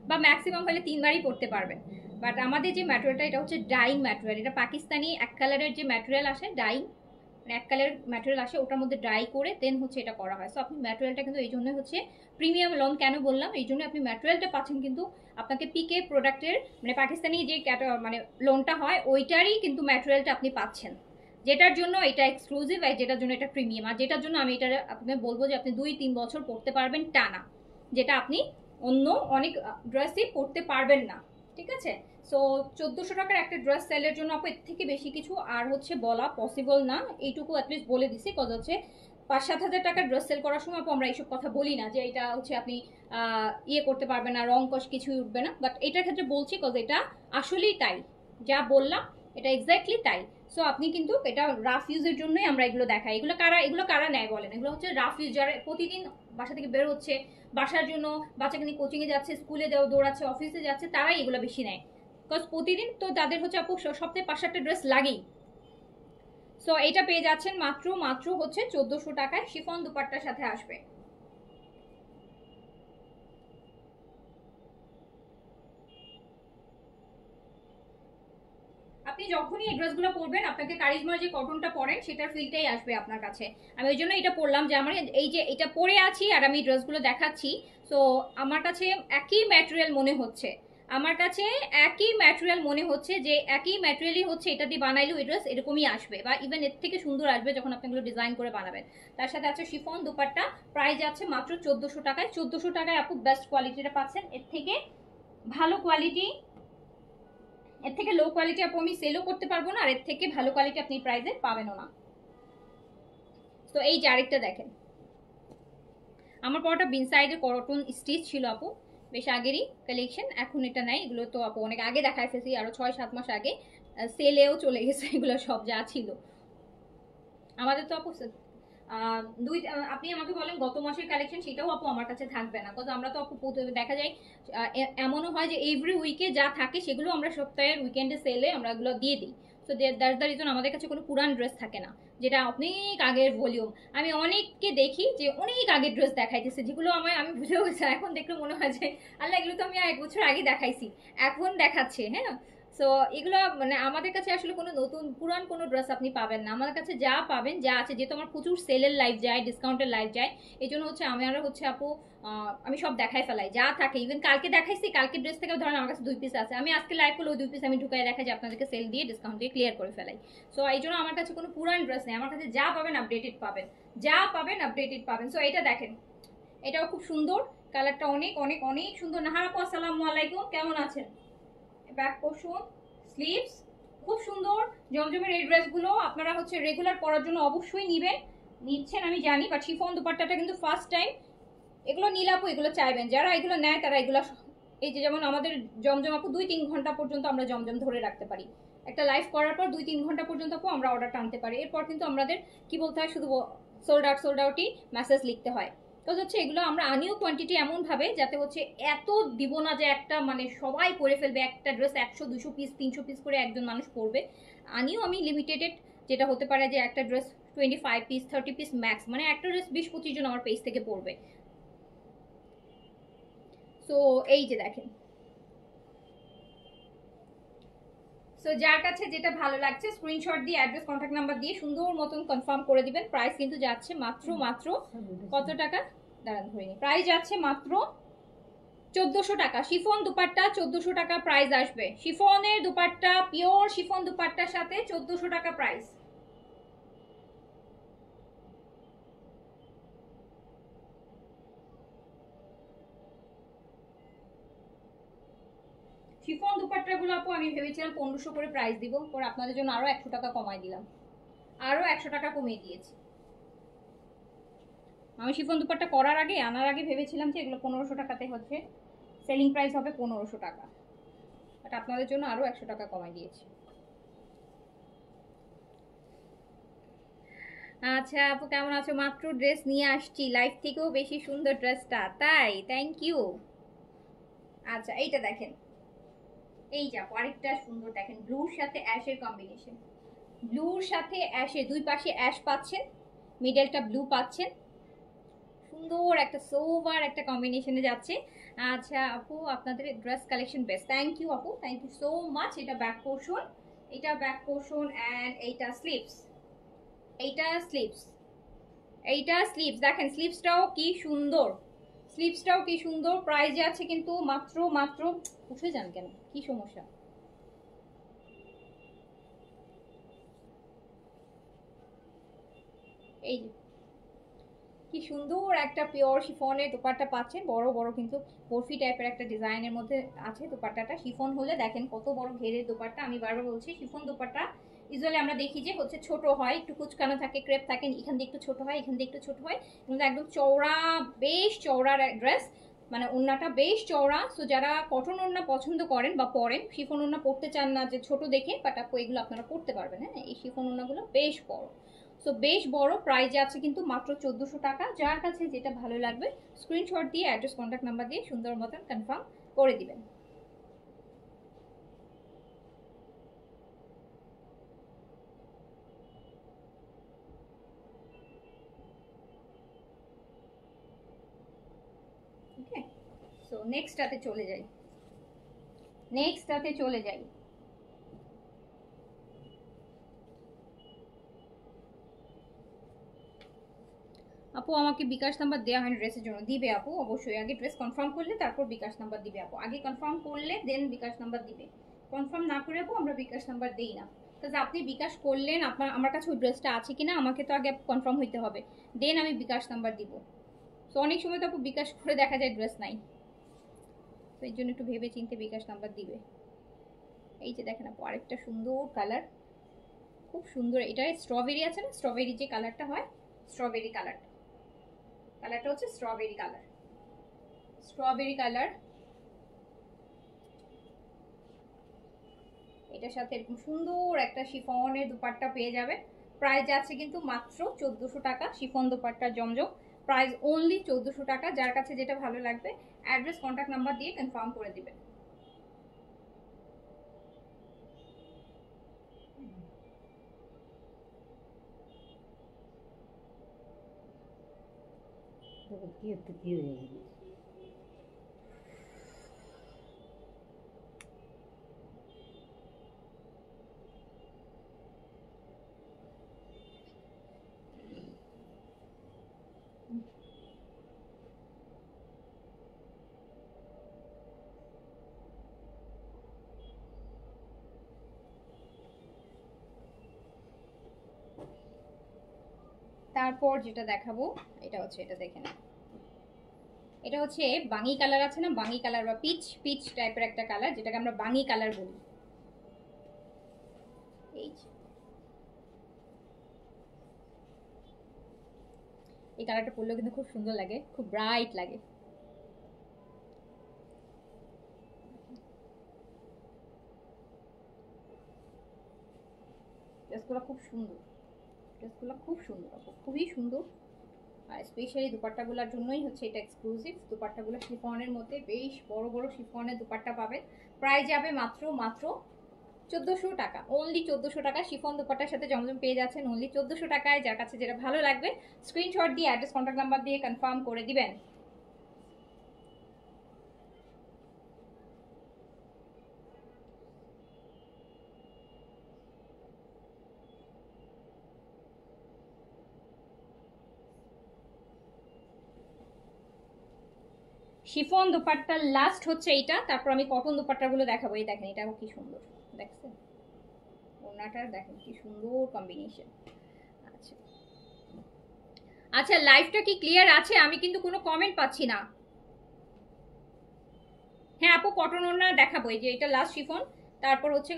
বা ম্যাক্সিমাম হলে 3 বারই পরতে পারবেন। বাট আমাদের যে ম্যাটেরিয়ালটা এটা হচ্ছে ডাইং ম্যাটেরিয়াল, এটা পাকিস্তানি এক কালারের যে ম্যাটেরিয়াল আসে ডাইং, মানে এক কালারের ম্যাটেরিয়াল আসে ওটার মধ্যে ড্রাই করে দেন হচ্ছে এটা করা হয়। সো আপনি ম্যাটেরিয়ালটা কিন্তু এই জন্য হচ্ছে প্রিমিয়াম লোন কেন বললাম, এই জন্য আপনি ম্যাটেরিয়ালটা পাচ্ছেন কিন্তু আপনাকে পিকে প্রোডাক্টের মানে পাকিস্তানি যে মানে লোনটা হয় ওইটারই কিন্তু ম্যাটেরিয়ালটা আপনি পাচ্ছেন, যেটার জন্য এটা এক্সক্লুসিভ আর যেটার জন্য এটা প্রিমিয়াম, আর যেটার জন্য আমি এটা আপনি বলবো যে আপনি 2-3 বছর পড়তে পারবেন টানা, যেটা আপনি অন্য অনেক ড্রেসই পরতে পারবেন না। ঠিক আছে, সো 1400 টাকার একটা ড্রেস সেলের জন্য আপু এর থেকে বেশি কিছু আর হচ্ছে বলা পসিবল না, এইটুকু অ্যাটলিস্ট বলে দিছি। কজ হচ্ছে 5-7 হাজার টাকার ড্রেস সেল করার সময় আপু আমরা এইসব কথা বলি না যে এটা হচ্ছে আপনি ইয়ে করতে পারবেন না, রং কষ কিছুই উঠবে না, বাট এটার ক্ষেত্রে বলছি কজ এটা আসলেই তাই, যা বললাম এটা এক্স্যাক্টলি তাই। সো আপনি কিন্তু এটা রাফ ইউজের জন্যই আমরা এগুলো দেখাই। এগুলো কারা নেয় বলেন, এগুলো হচ্ছে রাফ ইউজ, যারা প্রতিদিন বাসা থেকে বের হচ্ছে, বাসার জন্য বাচ্চাকে নিয়ে কোচিংয়ে যাচ্ছে, স্কুলে দৌড়াচ্ছে, অফিসে যাচ্ছে, তারাই এগুলো বেশি নেয়। বিকজ প্রতিদিন তো তাদের হচ্ছে আপু সপ্তাহে 5-7টা ড্রেস লাগেই। সো এটা পেয়ে যাচ্ছেন মাত্র হচ্ছে 1400 টাকায়, শিফন দুপাট্টার সাথে আসবে। আপনি যখনই এই ড্রেসগুলো পরবেন আপনাকে কারিজমার যে কটনটা পরেন সেটার ফিলটাই আসবে আপনার কাছে। আমি ওই জন্য এটা পরলাম যে আমার এই যে এটা পরে আছি আর আমি ড্রেসগুলো দেখাচ্ছি, সো আমার কাছে একই ম্যাটেরিয়াল মনে হচ্ছে, আমার কাছে একই ম্যাটেরিয়াল মনে হচ্ছে যে একই ম্যাটেরিয়ালই হচ্ছে এটা দিয়ে বানাইলেও এই ড্রেস এরকমই আসবে বা ইভেন এর থেকে সুন্দর আসবে যখন আপনি এগুলো ডিজাইন করে বানাবেন। তার সাথে আছে শিফন দুপাট্টা, প্রাইস আছে মাত্র 1400 টাকায়। 1400 টাকায় আপু বেস্ট কোয়ালিটিটা পাচ্ছেন, এর থেকে ভালো কোয়ালিটি, এর থেকে লো কোয়ালিটি আপু আমি সেলও করতে পারবো না, আর এর থেকে ভালো কোয়ালিটি আপনি প্রাইসে পাবেনও না। তো এই যে আরেকটা দেখেন, আমার পরটা বিন সাইডের কটন স্টিচ ছিল আপু, বেশ আগেরই কালেকশন, এখন এটা নাই। এগুলো তো আপু অনেক আগে দেখায় ফেলছি, আরো 6-7 মাস আগে সেলেও চলে গেছে এগুলো সব যা ছিল আমাদের। তো আপু আপনি আমাকে বলেন গত মাসের কালেকশন, সেটাও আপু আমার কাছে থাকবে না, কারণ আমরা তো আপু দেখা যায় এমনও হয় যে এভরি উইকে যা থাকে সেগুলো আমরা সপ্তাহের উইকেন্ডে সেলে আমরা এগুলো দিয়ে দিই। সো দ্যাটস দ্য রিজন আমাদের কাছে কোনো পুরান ড্রেস থাকে না, যেটা অনেক আগের ভলিউম। আমি অনেককে দেখি যে অনেক আগের ড্রেস দেখাইতেছে, যেগুলো আমি বুঝেও গেছি, এখন দেখলে মনে হয় যে আল্লাহ এগুলো তো আমি 1 বছর আগে দেখাইছি, এখন দেখাচ্ছে। হ্যাঁ, সো এগুলো মানে আমাদের কাছে আসলে কোনো নতুন পুরান কোনো ড্রেস আপনি পাবেন না, আমার কাছে যা পাবেন যা আছে, যেহেতু আমার প্রচুর সেলের লাইভ যায়, ডিসকাউন্টের লাইভ যায়, এই জন্য হচ্ছে আমরা হচ্ছে আপু আমি সব দেখাই ফেলাই যা থাকে। ইভেন কালকে দেখাইছি, কালকে ড্রেস থেকে ধরেন আমার কাছে 2 পিস আছে, আমি আজকে লাইভ করলে ওই 2 পিস আমি ঢুকাই দেখাই যে আপনাদেরকে সেল দিয়ে ডিসকাউন্ট দিয়ে ক্লিয়ার করে ফেলাই। সো এই জন্য আমার কাছে কোনো পুরান ড্রেস নেই, আমার কাছে যা পাবেন আপডেটেড পাবেন, যা পাবেন আপডেটেড পাবেন। সো এটা দেখেন, এটাও খুব সুন্দর, কালারটা অনেক অনেক অনেক সুন্দর। নাহার আপু আসসালামু আলাইকুম, কেমন আছেন? ব্যাক পোর্শন, স্লিভস, খুব সুন্দর জমজমের এই ড্রেসগুলো আপনারা হচ্ছে রেগুলার পরার জন্য অবশ্যই নিবেন, নিচ্ছেন আমি জানি, বাট শিফন দুপাট্টাটা কিন্তু ফার্স্ট টাইম এগুলো নীলাপু এগুলো চাইবেন, যারা এগুলো নেয় তারা এগুলো, এই যে যেমন আমাদের জমজম আপু 2-3 ঘন্টা পর্যন্ত আমরা জমজম ধরে রাখতে পারি, একটা লাইভ করার পর 2-3 ঘন্টা পর্যন্ত আপু আমরা অর্ডারটা আনতে পারি। এরপর কিন্তু আমাদের কি বলতে হয়, শুধু সোল্ড আউটই মেসেজ লিখতে হয়। তো হচ্ছে এগুলো আমরা আনিও কোয়ান্টিটি এমন ভাবে যাতে হচ্ছে এত দিব না যে একটা মানে সবাই পরে ফেলবে, একটা ড্রেস 100-200 পিস 300 পিস করে একজন মানুষ পরবে। আনিও আমি লিমিটেডেড, যেটা হতে পারে যে একটা ড্রেস 25 পিস 30 পিস ম্যাক্স, মানে একটা ড্রেস 20-25 জন আমার পেজ থেকে পরবে। সো এই যে দেখেন, সো যার কাছে যেটা ভালো লাগছে স্ক্রিনশট দিয়ে অ্যাড্রেস কন্ট্যাক্ট নাম্বার দিয়ে সুন্দর মতন কনফার্ম করে দিবেন। প্রাইস কিন্তু যাচ্ছে মাত্র কত টাকা, দাঁড়ান ধরিনি, প্রাইস যাচ্ছে মাত্র 1400 টাকা। শিফন দুপাট্টা 1400 টাকা প্রাইস আসবে, শিফনের দুপাট্টা, পিওর শিফন দুপাট্টার সাথে 1400 টাকা প্রাইস। শিফন দুপাট্টাগুলো আপু আমি ভেবেছিলাম 1500 করে প্রাইস দিব, পরে আপনাদের জন্য আরো 100 টাকা কমাই দিলাম, আরো 100 টাকা কমিয়ে দিয়েছি। আমি শিফন দুপাট্টা করার আগে আনার আগে ভেবেছিলাম যে এগুলো 1500 টাকাতে হচ্ছে সেলিং প্রাইস হবে 1500 টাকা, বাট আপনাদের জন্য আরো 100 টাকা কমাই দিয়েছি। আচ্ছা আপু কেমন আছো? মাত্র ড্রেস নিয়ে আসছি, লাইফ থেকেও বেশি সুন্দর ড্রেসটা, তাই? Thank you. আচ্ছা এইটা দেখেন, এই যে আপু আরেকটা সুন্দর দেখেন, ব্লুর সাথে অ্যাশের কম্বিনেশন, ব্লুর সাথে অ্যাশের, দুই পাশে অ্যাশ পাচ্ছেন, মিডলটা ব্লু পাচ্ছেন, সুন্দর একটা সোভার একটা কম্বিনেশনে যাচ্ছে। আচ্ছা আপু আপনাদের dress collection best, thank you আপু, থ্যাংক ইউ সো মাচ। এটা ব্যাক পোর্শন, এটা ব্যাক পোর্শন অ্যান্ড এইটা স্লিভস, এইটা স্লিভস, এইটা স্লিভস, দেখেন স্লিভসটাও কি সুন্দর, স্লিভসটাও কি সুন্দর। প্রাইস আছে কিন্তু মাত্র উঠে যান কেন, কি সমস্যা? এই যে কি সুন্দর একটা পিওর শিফনের দোপাট্টা পাচ্ছেন, বড় বড় কিন্তু বরফি টাইপের একটা ডিজাইনের মধ্যে আছে দোপাট্টাটা। শিফন হলে দেখেন কত বড় ঘেরের দোপাট্টা, আমি বারবার বলছি শিফন দোপাট্টা ইউজুয়ালি আমরা দেখি যে হচ্ছে ছোট হয়, একটু কুচকানো থাকে, ক্রেপ থাকে, এখান দিয়ে একটু ছোট হয়, এখান দিয়ে একটু ছোট হয়, কিন্তু একদম চওড়া, বেশ চওড়া ড্রেস, মানে ওড়নাটা বেশ চওড়া। সো যারা কটন ওড়না পছন্দ করেন বা পরেন, শিফন ওড়না পরতে চান না যে ছোট দেখে, বাট আপু এগুলো আপনারা পরতে পারবেন। হ্যাঁ, এই শিফন ওড়নাগুলো বেশ বড়, সো বেশ বড়, প্রাইস আছে কিন্তু মাত্র 1400 টাকা। যার কাছে যেটা ভালো লাগবে স্ক্রিনশট দিয়ে অ্যাড্রেস কন্ট্যাক্ট নাম্বার দিয়ে সুন্দর মতন কনফার্ম করে দিবেন। ওকে, সো নেক্সটটাতে চলে যাই, নেক্সটটাতে চলে যাই। আপু আমাকে বিকাশ নাম্বার দেওয়া হয়নি ড্রেসের জন্য, দিবে আপু অবশ্যই, আগে ড্রেস কনফার্ম করলে তারপর বিকাশ নাম্বার দিবে আপু, আগে কনফার্ম করলে দেন বিকাশ নাম্বার দিবে, কনফার্ম না করে আপু আমরা বিকাশ নাম্বার দেই না। কাজ আপনি বিকাশ করলেন, আপনার আমার কাছে ওই ড্রেসটা আছে কিনা আমাকে তো আগে কনফার্ম হইতে হবে, দেন আমি বিকাশ নাম্বার দিব। তো অনেক সময় তো আপু বিকাশ করে দেখা যায় ড্রেস নাই, তো এই জন্য একটু ভেবে চিন্তে বিকাশ নাম্বার দিবে। এই যে দেখেন আপু আরেকটা সুন্দর কালার, খুব সুন্দর, এটা স্ট্রবেরি আছে না, স্ট্রবেরি যে কালারটা হয়, স্ট্রবেরি কালারটা কালারটা হচ্ছে স্ট্রবেরি কালার, স্ট্রবেরি কালার। এটার সাথে এরকম সুন্দর একটা শিফনের দুপাট্টা পেয়ে যাবে। প্রাইস আছে কিন্তু মাত্র 1400 টাকা। শিফন দুপাট্টা জমজম, প্রাইস অনলি 1400 টাকা। যার কাছে যেটা ভালো লাগবে অ্যাড্রেস কন্ট্যাক্ট নাম্বার দিয়ে কনফার্ম করে দিবেন। তারপর যেটা দেখাবো এটা হচ্ছে, এটা দেখেন, এটা হচ্ছে বাঙি কালার আছে না, বাঙি কালার বা পিচ পিচ টাইপের একটা কালার, যেটাকে আমরা বাঙি কালার বলি। এই কালারটা পরলেও কিন্তু খুব সুন্দর লাগে, খুব ব্রাইট লাগে। ড্রেসগুলো খুব সুন্দর, ড্রেসগুলো খুব সুন্দর, খুবই সুন্দর। আর স্পেশালি দুপাট্টাগুলোর জন্যই হচ্ছে এটা এক্সক্লুসিভ। দুপাট্টাগুলো শিফনের মধ্যে বেশ বড় বড় শিফনের দুপাট্টা পাবেন। প্রাইস যাবে মাত্র মাত্র 1400 টাকা, অনলি 1400 টাকা। শিফন দুপাট্টার সাথে জমজম পেয়ে যাচ্ছেন অনলি 1400 টাকায়। যার কাছে যেটা ভালো লাগবে স্ক্রিনশট দিয়ে অ্যাড্রেস কন্ট্যাক্ট নাম্বার দিয়ে কনফার্ম করে দিবেন। শিফন দুপাট্টার লাস্ট হচ্ছে এইটা, তারপর আমি কটন দুপাট্টাগুলো দেখাবো। এই দেখেন, এটাও কি সুন্দর, দেখছেন ওড়নাটা দেখেন কি সুন্দর কম্বিনেশন। আচ্ছা আচ্ছা, লাইভটা কি ক্লিয়ার আছে? আমি কিন্তু কোনো কমেন্ট পাচ্ছি না। হ্যাঁ আপু, কটন ওড়না দেখাবো। এই যে এটা লাস্ট শিফন, তারপর হচ্ছে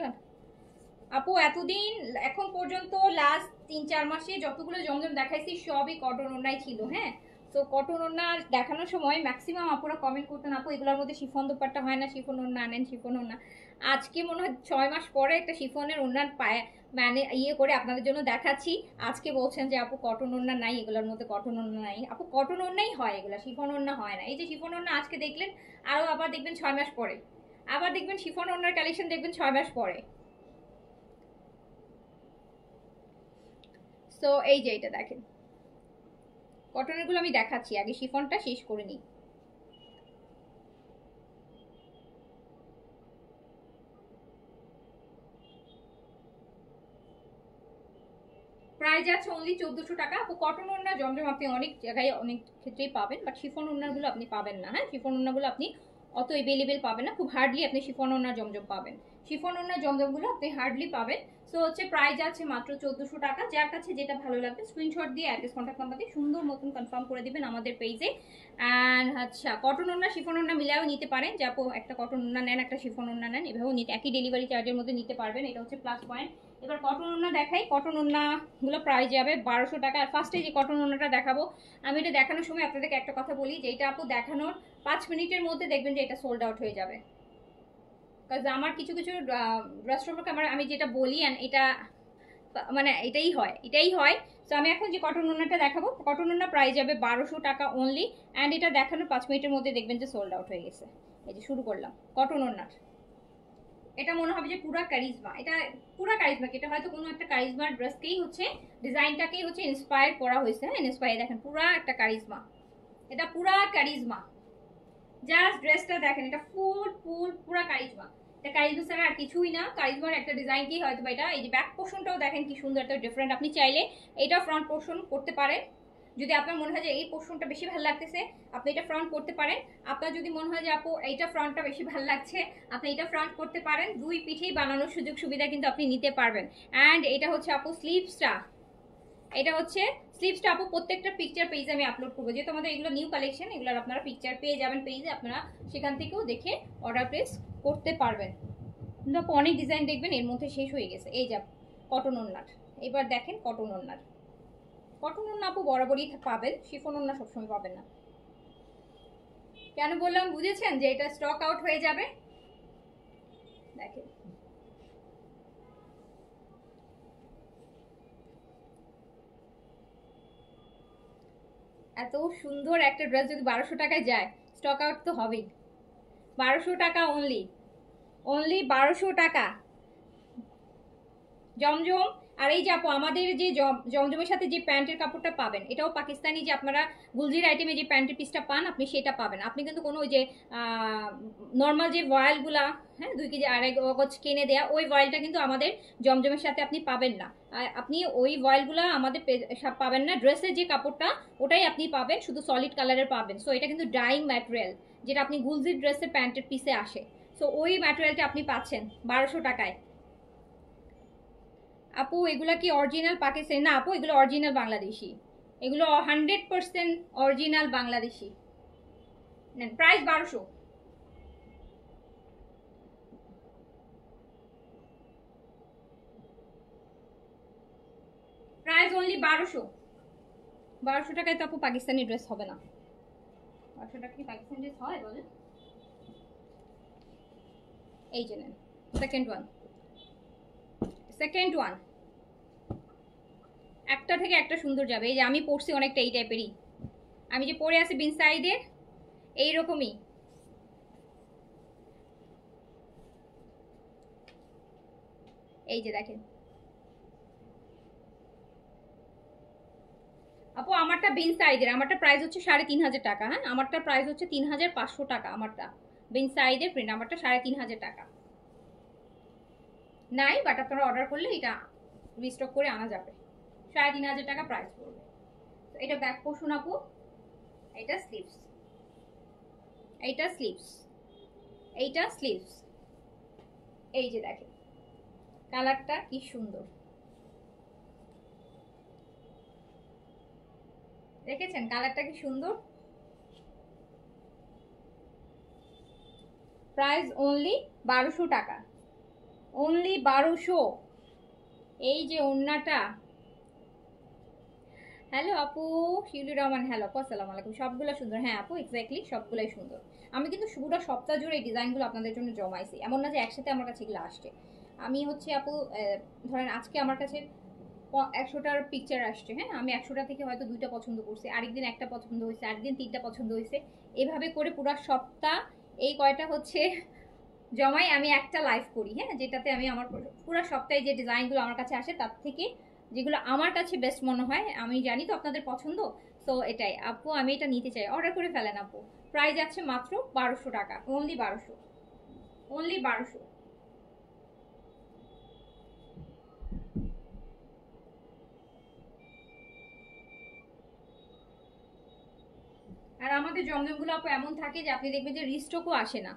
আপু এতদিন এখন পর্যন্ত লাস্ট 3-4 মাসে যতগুলো জমজম দেখাইছি সবই কটন ওড়নাই ছিল। হ্যাঁ, তো কটন ওড়না দেখানোর সময় ম্যাক্সিমাম আপুরা কমেন্ট করতেন, আপু এগুলোর মধ্যে শিফন দুপাট্টা হয় না, শিফন ওড়না আনেন, শিফন ওড়না। আজকে মনে হয় 6 মাস পরে একটা শিফনের ওড়নার পায়ে মানে ইয়ে করে আপনাদের জন্য দেখাচ্ছি। আজকে বলছেন যে আপু কটন ওড়না নাই, এগুলোর মধ্যে কটন ওড়না নাই। আপু কটন ওড়নাই হয়, এগুলো শিফন ওড়না হয় না। এই যে শিফন ওড়না আজকে দেখলেন, আরও আবার দেখবেন 6 মাস পরে, আবার দেখবেন শিফন ওড়নার কালেকশন দেখবেন 6 মাস পরে। সো এই যে এটা দেখেন, কটনের গুলো আমি দেখাচ্ছি, আগে শিফনটা শেষ করে নিই। প্রাইস আছে অনলি 1400 টাকা। কটন ওড়না জমজম আপনি অনেক জায়গায় অনেক ক্ষেত্রেই পাবেন, বাট শিফন ওড়নাগুলো আপনি পাবেন না। হ্যাঁ, শিফন ওড়নাগুলো আপনি অত এভেলেবেল পাবেন না, খুব হার্ডলি আপনি শিফন ওড়না জমজম পাবেন। শিফন ওড়না জমজমগুলো আপনি হার্ডলি পাবেন। সো হচ্ছে প্রাইস আছে মাত্র 1400 টাকা। যার কাছে যেটা ভালো লাগবে স্ক্রিনশট দিয়ে অ্যাড্রেস কন্ট্যাক্ট নাম্বার দিয়ে সুন্দর মতন কনফার্ম করে দিবেন আমাদের পেজে। অ্যান্ড আচ্ছা, কটন ওড়না শিফন ওড়না মিলায়েও নিতে পারেন, যে আপু একটা কটন ওড়না নেন একটা শিফন ওড়না নেন, এভাবেও নিতে একই ডেলিভারি চার্জের মধ্যে নিতে পারবেন। এটা হচ্ছে প্লাস পয়েন্ট। এবার কটন ওড়না দেখাই। কটন ওড়নাগুলো প্রাইস যাবে 1200 টাকা। আর ফার্স্টে যে কটন ওড়নাটা দেখাবো, আমি এটা দেখানোর সময় আপনাদেরকে একটা কথা বলি, যে এটা আপু দেখানোর 5 মিনিটের মধ্যে দেখবেন যে এটা সোল্ড আউট হয়ে যাবে। কারণ আমার কিছু কিছু ড্রেস সম্পর্কে আমি যেটা বলি এটা মানে এটাই হয়। তো আমি এখন যে কটন ওড়নাটা দেখাবো, কটন ওড়না প্রাইস যাবে 1200 টাকা অনলি। অ্যান্ড এটা দেখানোর 5 মিনিটের মধ্যে দেখবেন যে সোল্ড আউট হয়ে গেছে। এই যে শুরু করলাম কটন ওড়নার, এটা মনে হবে যে পুরা কারিজমা, এটা পুরা কারিজমা, এটা হয়তো কোনো একটা কারিজমার ড্রেসকেই হচ্ছে ডিজাইনটাকেই হচ্ছে ইন্সপায়ার করা হয়েছে। হ্যাঁ, ইন্সপায়ার দেখেন পুরা একটা কারিজমা, এটা পুরা কারিজমা। জাস্ট ড্রেসটা দেখেন, এটা ফুল ফুল পুরা কারিজমা। এটা কারিজমা ছাড়া আর কিছুই না, কারিজমার একটা ডিজাইনকেই হয়তো এটা। এই যে ব্যাক পোর্শনটাও দেখেন কি সুন্দর, একটা ডিফারেন্ট। আপনি চাইলে এটা ফ্রন্ট পোর্শন করতে পারেন, যদি আপনার মনে হয় যে এই পোর্শনটা বেশি ভালো লাগতেছে আপনি এটা ফ্রন্ট করতে পারেন। আপনার যদি মনে হয় যে আপু এইটা ফ্রন্টটা বেশি ভালো লাগছে আপনি এটা ফ্রন্ট করতে পারেন। দুই পিঠেই বানানোর সুযোগ সুবিধা কিন্তু আপনি নিতে পারবেন। অ্যান্ড এটা হচ্ছে আপু স্লিভসটা, এটা হচ্ছে স্লিভসটা আপু প্রত্যেকটা পিকচার পেজে আমি আপলোড করবো, যেহেতু আমাদের এগুলো নিউ কালেকশন, এগুলোর আপনারা পিকচার পেয়ে যাবেন পেজে, আপনারা সেখান থেকেও দেখে অর্ডার প্লেস করতে পারবেন। কিন্তু আপু অনেক ডিজাইন দেখবেন এর মধ্যে শেষ হয়ে গেছে। এই যা কটন ওড়নার, এবার দেখেন কটন ওড়নার, কটন ওড়না আপু বরাবরই পাবেন, শিফন ওড়না সবসময় পাবেন না। কেন বললাম বুঝেছেন যে এটা স্টক আউট হয়ে যাবে। দেখেন এত সুন্দর একটা ড্রেস যদি 1200 টাকায় যায়, স্টক আউট তো হবেই। 1200 টাকা অনলি, অনলি 1200 টাকা জমজম। আর এই যে আপু আমাদের যে জমজমের সাথে যে প্যান্টের কাপড়টা পাবেন, এটাও পাকিস্তানি, যে আপনারা গুলজির আইটেমে যে প্যান্টের পিসটা পান আপনি সেটা পাবেন। আপনি কিন্তু কোনো ওই যে নর্মাল যে ভয়েলগুলা, হ্যাঁ 2 কেজি 2.5 গজ কিনে দেয়া ওই ভয়েলটা কিন্তু আমাদের জমজমের সাথে আপনি পাবেন না। আপনি ওই ভয়েলগুলা আমাদের পাবেন না। ড্রেসের যে কাপড়টা ওটাই আপনি পাবেন, শুধু সলিড কালারের পাবেন। সো এটা কিন্তু ডাইং ম্যাটেরিয়াল, যেটা আপনি গুলজির ড্রেসের প্যান্টের পিসে আসে। সো ওই ম্যাটেরিয়ালটা আপনি পাচ্ছেন 1200 টাকায়। আপু এগুলা কি অরিজিনাল পাকিস্তানি? না আপু, এগুলো অরিজিনাল বাংলাদেশি, এগুলো 100% original Bangladeshi. Price 1200, price only 1200। 1200 টাকায় তো আপু পাকিস্তানি ড্রেস হবে না। 1200 টাকা কি পাকিস্তানি ড্রেস হয় বলে? এই যে নেন সেকেন্ড ওয়ান, সেকেন্ড ওয়ান, একটা থেকে একটা সুন্দর যাবে। এই যে আমি পরছি অনেকটা এই টাইপেরই, আমি যে পরে আছি বিন সাইডের এইরকমই। এই যে দেখেন আপু, আমারটা বিন সাইডের, আমারটা প্রাইস হচ্ছে 3500 টাকা। হ্যাঁ আমারটা প্রাইস হচ্ছে 3500 টাকা। আমারটা বিন সাইডের প্রিন্ট, আমারটা 3500 টাকা নাই, বাট আপনারা অর্ডার করলে এটা রিস্টক করে আনা যাবে। 3500 টাকা প্রাইস পড়বে। এটা ব্যাক পোর্শন আপু, এটা স্লিভস, এইটা স্লিভস, এইটা স্লিভস। এই যে দেখেন কালারটা কি সুন্দর, দেখেছেন কালারটা কি সুন্দর। প্রাইস অনলি 1200 টাকা, অনলি 1200। এই যে ওড়নাটা, হ্যালো আপু শিউলি রহমান, হ্যালো আপু আসসালামু আলাইকুম। সবগুলো সুন্দর, হ্যাঁ আপু এক্স্যাক্টলি সবগুলোই সুন্দর। আমি কিন্তু পুরো সপ্তাহ জুড়ে এই ডিজাইনগুলো আপনাদের জন্য জমাইছি, এমন না যে একসাথে আমার কাছে এগুলো আসছে। আমি হচ্ছে আপু ধরেন আজকে আমার কাছে 100টার পিকচার আসছে, হ্যাঁ আমি 100টা থেকে হয়তো 2টা পছন্দ করছি, আরেকদিন একটা পছন্দ হয়েছে, আরেকদিন 3টা পছন্দ হয়েছে। এভাবে করে পুরো সপ্তাহ এই কয়টা হচ্ছে জমাই আমি একটা লাইভ করি, হ্যাঁ যেটাতে আমি আমার পুরো সপ্তাহে যে ডিজাইনগুলো আমার কাছে আসে তার থেকে যেগুলো আমার কাছে বেস্ট মনে হয়, আমি জানি তো আপনাদের পছন্দ। তো এটাই আপু, আমি এটা নিতে চাই, অর্ডার করে ফেলেন আপু। প্রাইস আছে মাত্র 1200 টাকা, অনলি 1200, অনলি 1200। আর আমাদের জমজমগুলো আপু এমন থাকে যে আপনি দেখবেন যে রিস্টকও আসে না।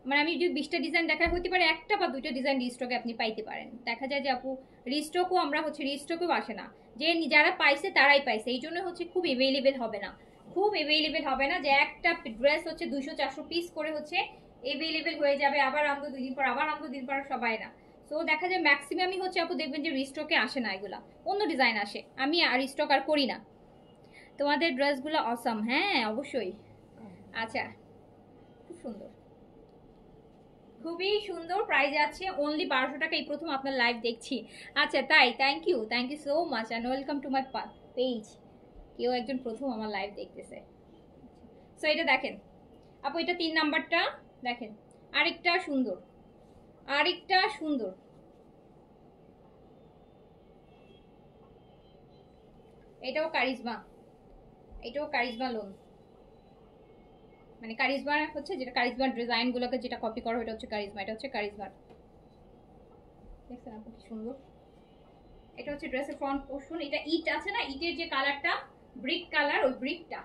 মানে আমি যদি 20টা ডিজাইন দেখাই, হতে পারে একটা বা 2টা ডিজাইন রিস্টকে আপনি পাইতে পারেন। দেখা যায় যে আপু রিস্টকও আমরা হচ্ছে রিস্টকেও আসে না, যে যারা পাইছে তারাই পাইছে। এই জন্য হচ্ছে খুব এভেইলেবল হবে না, খুব এভেইলেবল হবে না যে একটা ড্রেস হচ্ছে 200-400 পিস করে হচ্ছে এভেইলেবল হয়ে যাবে, আবার আমগো 2 দিন পর, আবার আমগো 2 দিন পর, সবাই না। তো দেখা যায় ম্যাক্সিমামই হচ্ছে আপু দেখবেন যে রিস্টকে আসে না, এগুলা অন্য ডিজাইন আসে। আমি আর রিস্টক আর করি না। তোমাদের ড্রেসগুলো অসাম, হ্যাঁ অবশ্যই। আচ্ছা খুব সুন্দর, খুবই সুন্দর। প্রাইস আছে অনলি 1200 টাকা। এই প্রথম আপনার লাইভ দেখছি। আচ্ছা তাই, thank you so much and welcome to my page. কেউ একজন প্রথম আমার লাইভ দেখতেছে। সো এটা দেখেন আপু, এটা 3 নাম্বারটা দেখেন, আরেকটা সুন্দর, আরেকটা সুন্দর। এটাও কারিজমা, এটাও কারিজমা লোন, মানে কারিজমা হচ্ছে যেটা কারিজমার ডিজাইনগুলোকে যেটা কপি করা ওটা হচ্ছে কারিজমা, এটা হচ্ছে কারিজমার। দেখছেন আপু কি সুন্দর। এটা হচ্ছে ড্রেসের ফ্রন্ট পোর্শন, এটা ইট আছে না, ইটের যে কালারটা ব্রিক কালার, ওই ব্রিকটা।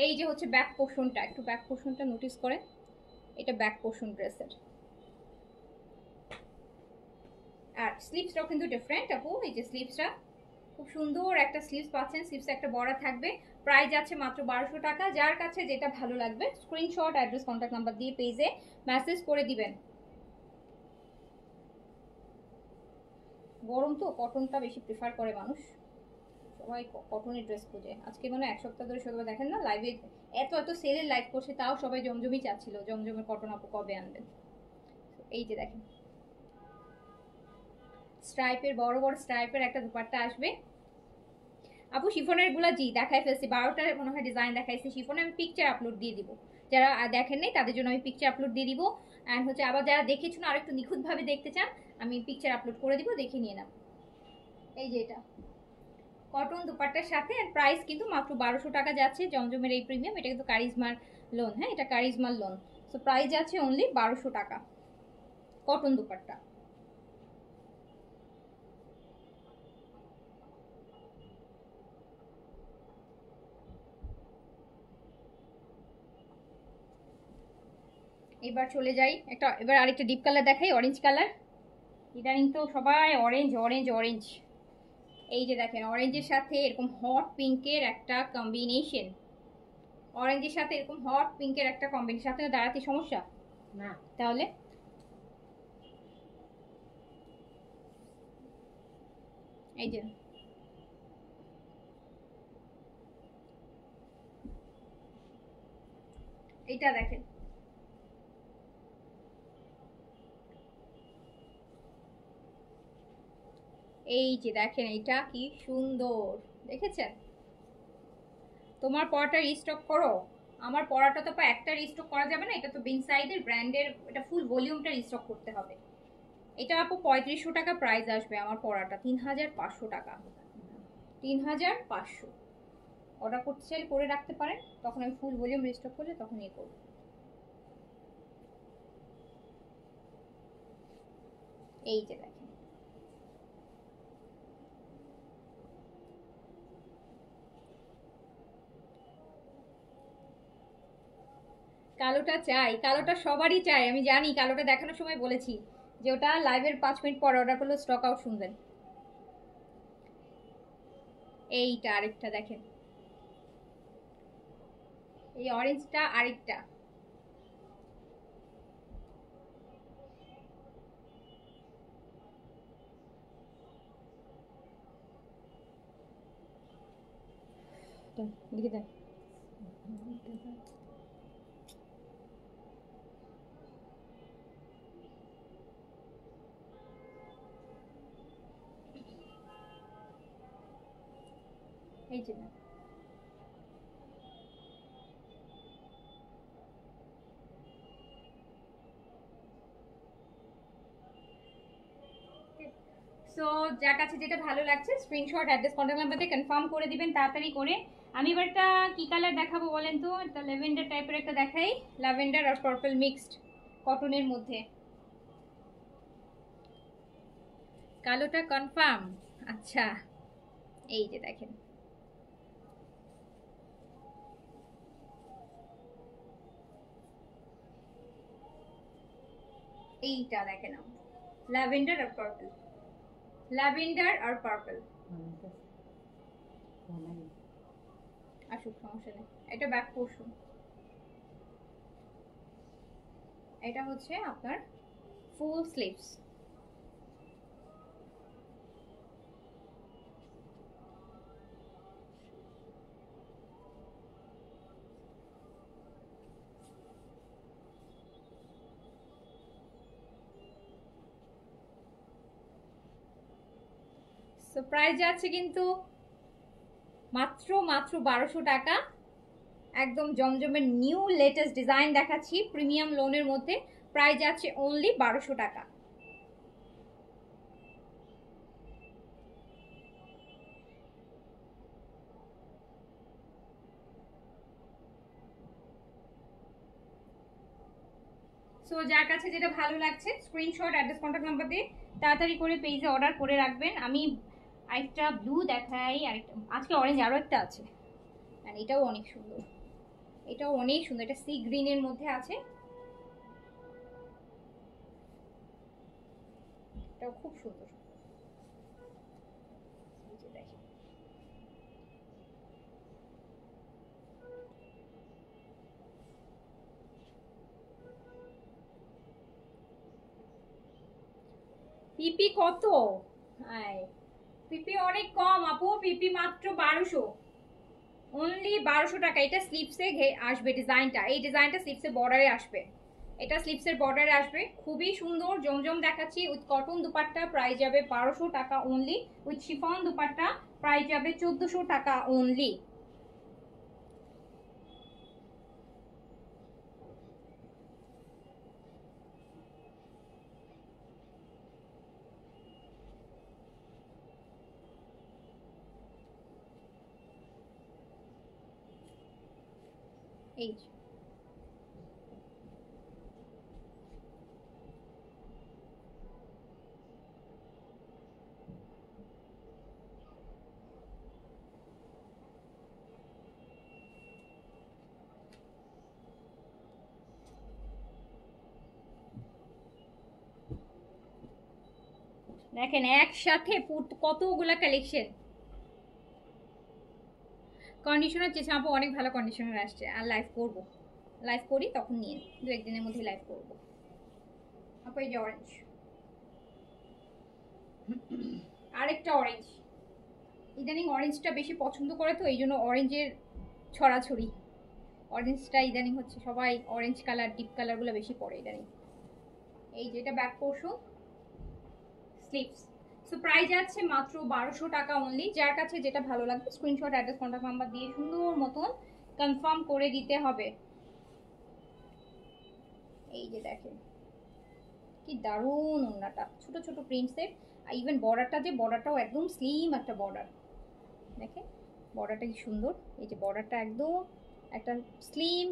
এই যে হচ্ছে ব্যাক পোর্শনটা, একটু ব্যাক পোর্শনটা নোটিস করে, এটা ব্যাক পোর্শন ড্রেসের। আর স্লিভসটাও কিন্তু ডিফারেন্ট আপু, এই যে স্লিভসটা খুব সুন্দর একটা স্লিভস পাচ্ছেন, স্লিভসে একটা বড়া থাকবে। প্রাইস আছে মাত্র 1200 টাকা। যার কাছে যেটা ভালো লাগবে স্ক্রিনশট, অ্যাড্রেস, কন্ট্যাক্ট নাম্বার দিয়ে পেজে মেসেজ করে দিবেন। গরম তো কটনটা বেশি প্রেফার করে মানুষ, সবাই কটনের ড্রেস খুঁজে। আজকে মনে হয় এক সপ্তাহ ধরে সবাই দেখেন না লাইভে এত এত সেলের লাইভ করছে, তাও সবাই জমজমই চাচ্ছিল, জমজমের কটন আপু কবে আনবেন। এই যে দেখেন স্ট্রাইপের বড় বড় স্ট্রাইপের একটা দুপাট্টা আসবে আপু। শিফনের গুলা জি দেখাই ফেলছি, 12টার মনে হয় ডিজাইন দেখাইছি শিফনে। আমি পিকচার আপলোড দিয়ে দিব, যারা দেখেন নাই তাদের জন্য আমি পিকচার আপলোড দিয়ে দিব। অ্যান্ড হচ্ছে আবার যারা দেখেছো না আরেকটু নিখুঁতভাবে দেখতে চান, আমি পিকচার আপলোড করে দিব, দেখে নিয়ে নাও। এই যে এটা কটন দুপাট্টার সাথে, প্রাইস কিন্তু মাত্র 1200 টাকা যাচ্ছে জমজমের এই প্রিমিয়াম। এটা কিন্তু কারিজমার লোন, হ্যাঁ এটা কারিজমার লোন। সো প্রাইস যাচ্ছে অনলি 1200 টাকা কটন দুপাট্টা। এবার চলে যাই একটা, এবার আরেকটা ডিপ কালার দেখাই, অরেঞ্জ কালার। ইদানিং তো সবাই অরেঞ্জ অরেঞ্জ অরেঞ্জ। এই যে দেখেন অরেঞ্জের সাথে এরকম হট পিঙ্কের একটা কম্বিনেশন, অরেঞ্জের সাথে এরকম হট পিঙ্কের একটা কম্বিনেশন। সাথে দাঁড়াতে সমস্যা না তাহলে এই যে এইটা দেখেন, এই যে দেখেন এটা কি সুন্দর দেখেছেন। তোমার পরাটা রিস্টক করো, আমার পরাটা তো একটা রিস্টক করা যাবে না, এটা তো বিন সাইডের ব্র্যান্ডের, এটা ফুল ভলিউমটা রিস্টক করতে হবে। এটা আপু 3500 টাকা প্রাইস আসবে, আমার পরাটা 3500 টাকা, 3500। অর্ডার করতে চাইলে করে রাখতে পারেন, তখন আমি ফুল ভলিউম রিস্টক করলে তখন ইয়ে করবো। এই যে দেখেন কালোটা চাই, কালোটা সবারই চাই আমি জানি, কালোটা দেখানোর সময় বলেছি যে ওটা লাইভের 5 মিনিট পর অর্ডার করলে স্টক আউট শুনবেন। এইটা আরেকটা দেখেন, এই অরেঞ্জটা আরেকটা, লিখে দেন। এই যে না সো যার কাছে যেটা ভালো লাগছে স্ক্রিনশট অ্যাড্রেস কন্ট্যাক্ট নাম্বারে কনফার্ম করে দিবেন তাড়াতাড়ি করে। আমি এবার একটা কি কালার দেখাবো বলেন তো, একটা ল্যাভেন্ডার টাইপের একটা দেখাই, ল্যাভেন্ডার আর পার্পল মিক্সড কটনের মধ্যে। কালোটা কনফার্ম, আচ্ছা এই যে দেখেন এইটা দেখেন ল্যাভেন্ডার আর পার্পল, ল্যাভেন্ডার আর পার্পল। আসুক সমস্যা নেই, এটা ব্যাক পোর্শন, এটা হচ্ছে আপনার ফুল স্লিভস। সো প্রাইস যাচ্ছে কিন্তু মাত্র মাত্র 1200 টাকা, একদম জমজমের নিউ লেটেস্ট ডিজাইন দেখাচ্ছি প্রিমিয়াম লোনের মধ্যে, প্রাইস যাচ্ছে অনলি 1200 টাকা। সো যার কাছে যেটা ভালো লাগছে স্ক্রিনশট অ্যাড্রেস কন্ট্যাক্ট নাম্বার দিয়ে তাড়াতাড়ি করে পেজে অর্ডার করে রাখবেন। আমি আরেকটা ব্লু দেখাই, আরেকটা আজকে অরেঞ্জ আরও একটা আছে, আর এটাও অনেক সুন্দর, এটাও অনেক সুন্দর, এটা সি গ্রিনের মধ্যে আছে, এটাও খুব সুন্দর। পিপি কত? আয় পিপি অনেক কম আপু, পিপি মাত্র 1200, অনলি 1200 টাকা। এটা স্লিপসে আসবে ডিজাইনটা, এই ডিজাইনটা স্লিপসের বর্ডারে আসবে, এটা স্লিপসের বর্ডারে আসবে, খুবই সুন্দর জমজম দেখাচ্ছি। উইথ কটন দুপাট্টা প্রাইস যাবে 1200 টাকা only, with chiffon dupatta price যাবে 1400 টাকা অনলি। এই দেখেন একসাথে কতগুলা কালেকশন। কন্ডিশনার চেয়েছে আপু, অনেক ভালো কন্ডিশনার আসছে। আর লাইভ করবো, লাইভ করি তখন নিয়ে, দু একদিনের মধ্যে লাইভ করবো আপু। এই যে অরেঞ্জ, আরেকটা অরেঞ্জ, ইদানিং অরেঞ্জটা বেশি পছন্দ করে তো এই জন্য অরেঞ্জের ছড়াছড়ি। অরেঞ্জটা ইদানিং হচ্ছে সবাই অরেঞ্জ কালার, ডিপ কালারগুলো বেশি পরে ইদানিং। এই যেটা back portion, sleeves. So price যাচ্ছে মাত্র 1200 টাকা অনলি। যার কাছে যেটা ভালো লাগবে স্ক্রিনশট, অ্যাড্রেস, কন্ট্যাক্ট নাম্বার দিয়ে সুন্দর মতন কনফার্ম করে দিতে হবে। এই যে দেখেন কি দারুণ ওড়নাটা, ছোট ছোট প্রিন্টসের। আর ইভেন বর্ডারটা, যে বর্ডারটাও একদম স্লিম একটা বর্ডার, দেখেন বর্ডারটা কি সুন্দর। এই যে বর্ডারটা একদম একটা স্লিম,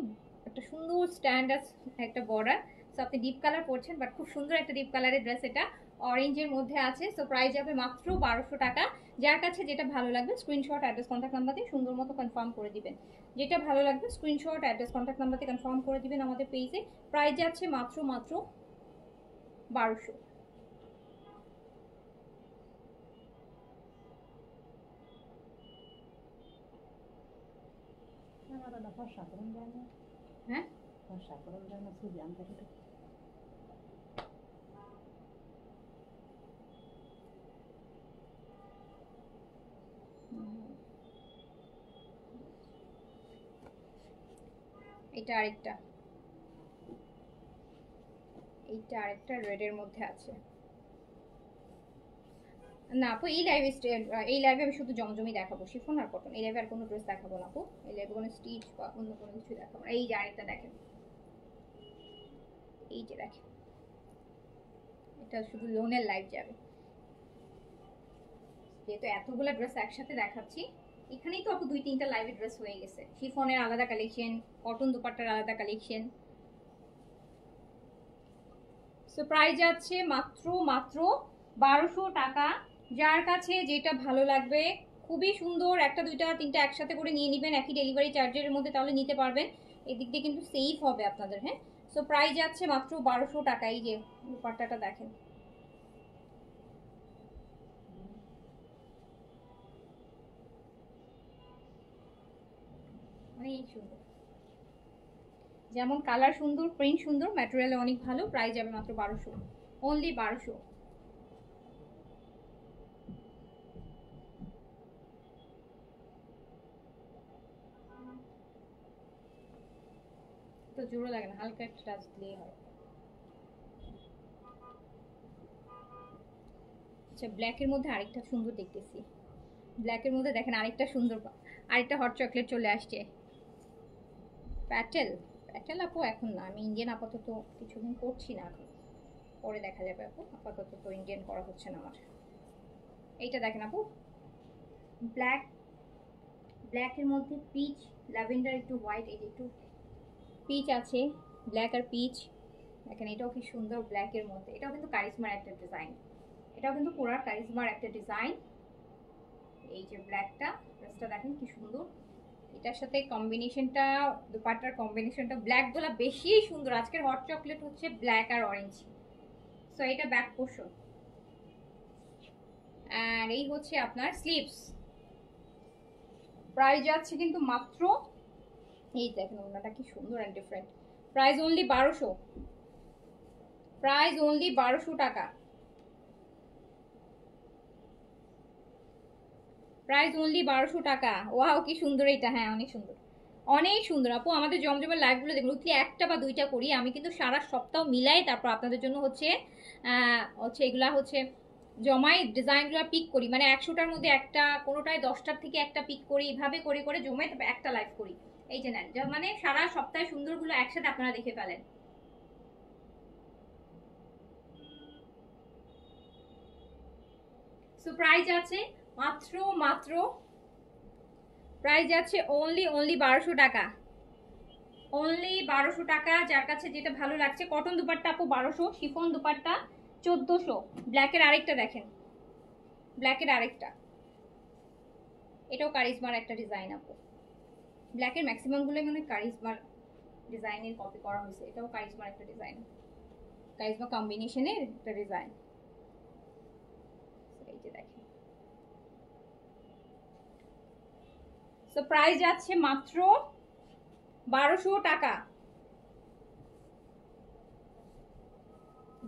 একটা সুন্দর স্ট্যান্ডার্ড একটা বর্ডার। সো আপনি ডিপ কালার পরছেন, বাট খুব সুন্দর একটা ডিপ কালারের ড্রেস, এটা অরেঞ্জের মধ্যে আছে। সো প্রাইস যাবে মাত্র 1200 টাকা। যার কাছে যেটা ভালো লাগবে স্ক্রিনশট, অ্যাড্রেস, কন্ট্যাক্ট নাম্বার দিয়ে সুন্দর মতো কনফার্ম করে দিবেন। যেটা ভালো লাগবে স্ক্রিনশট, অ্যাড্রেস, কন্ট্যাক্ট নাম্বার দিয়ে কনফার্ম করে দিবেন আমাদের পেজে। প্রাইস যাচ্ছে মাত্র 1200। হ্যাঁ এটা আরেকটা, এইটা আরেকটা রেডের মধ্যে আছে। না আপু এই লাইভে, এই লাইভে আমি শুধু জমজমই দেখাবো, শিফন আর কটন। এই লাইভে আর কোনো ড্রেস দেখাবো না আপু, এই লাইভে কোনো স্টিচ বা অন্য কোনো কিছু দেখাবো না। এই যে আরেকটা দেখেন, এই যে দেখেন, এটা শুধু লোনের লাইভ যাবে। যেহেতু এতগুলো ড্রেস একসাথে দেখাচ্ছি, এখানেই তো আপু 2-3টা লাইভে ড্রেস হয়ে গেছে। শিফনের আলাদা কালেকশন, কটন দুপাট্টার আলাদা কালেকশন। সো প্রাইস যাচ্ছে মাত্র 1200 টাকা। যার কাছে যেটা ভালো লাগবে, খুবই সুন্দর, একটা দুইটা তিনটা একসাথে করে নিয়ে নেবেন একই ডেলিভারি চার্জের মধ্যে, তাহলে নিতে পারবেন। এদিক দিয়ে কিন্তু সেফ হবে আপনাদের। হ্যাঁ, সো প্রাইস যাচ্ছে মাত্র 1200 টাকা। এই যে দুপাট্টাটা দেখেন, অনেক সুন্দর, যেমন কালার সুন্দর, প্রিন্ট সুন্দর, ম্যাটেরিয়াল অনেক ভালো। প্রাইস যাবে মাত্র 1200, অনলি 1200। তো জোরও লাগে না, হালকা একটা টাচ দিলেই হয়। আচ্ছা, ব্ল্যাকের মধ্যে আরেকটা সুন্দর দেখতেছি, ব্ল্যাকের মধ্যে দেখেন আরেকটা সুন্দর, আরেকটা হট চকলেট চলে আসছে। প্যাটেল, প্যাটেল আপু এখন না, আমি ইন্ডিয়ান আপাতত কিছুদিন করছি না, এখন পরে দেখা যাবে আপু। আপাতত তো ইন্ডিয়ান করা হচ্ছে না আমার। এইটা দেখেন আপু, ব্ল্যাক, ব্ল্যাকের মধ্যে পিচ, ল্যাভেন্ডার, একটু হোয়াইট, এই যে একটু পিচ আছে, ব্ল্যাক আর পিচ। দেখেন এটাও কি সুন্দর ব্ল্যাকের মধ্যে, এটাও কিন্তু কারিজমার একটা ডিজাইন, এটাও কিন্তু পুরো কারিজমার একটা ডিজাইন। এই যে ব্ল্যাকটা, ড্রেসটা দেখেন কি সুন্দর। এটার সাথে কম্বিনেশনটা, দুপাট্টার কম্বিনেশনটা, ব্ল্যাক গুলা বেশি সুন্দর। আজকের হট চকলেট হচ্ছে ব্ল্যাক আর অরেঞ্জ। সো এটা ব্যাক পোর্শন, আর এই হচ্ছে আপনার স্লিভস। প্রাইস যাচ্ছে কিন্তু মাত্র, এই দেখেন ওনাটা কি সুন্দর and different. Price only 1200, price only 1200 টাকা। প্রাইস অনলি 1200 টাকা। ওয়াও কি সুন্দর এটা, হ্যাঁ অনেক সুন্দর, অনেক সুন্দর আপু। আমাদের জমজমের লাইভগুলো দেখুন, উঠলে একটা বা দুইটা করি আমি, কিন্তু সারা সপ্তাহ মিলাই তারপর আপনাদের জন্য হচ্ছে এগুলা হচ্ছে জমাই ডিজাইনগুলো পিক করি, মানে 100টার মধ্যে একটা, কোনোটায় 10টার থেকে একটা পিক করি, এইভাবে করে করে জমে তারপর একটা লাইভ করি। এই যে নেন, মানে সারা সপ্তাহে সুন্দরগুলো একসাথে আপনারা দেখে ফেলেন। সো প্রাইস আছে মাত্র মাত্র প্রাইস আছে অনলি 1200 টাকা, অনলি 1200 টাকা। যার কাছে যেটা ভালো লাগছে, কটন দুপাট্টা আপু 1200, শিফন দুপাট্টা 1400। ব্ল্যাকের আরেকটা দেখেন, ব্ল্যাকের আরেকটা, এটাও কারিজমার একটা ডিজাইন আপু। ব্ল্যাকের ম্যাক্সিমাম গুলোই মানে কারিজমার ডিজাইনের কপি করা হয়েছে, এটাও কারিজমার একটা ডিজাইন, কারিজমা কম্বিনেশনের একটা ডিজাইন। এই যে দেখেন, সো প্রাইস যাচ্ছে মাত্র 1200 টাকা।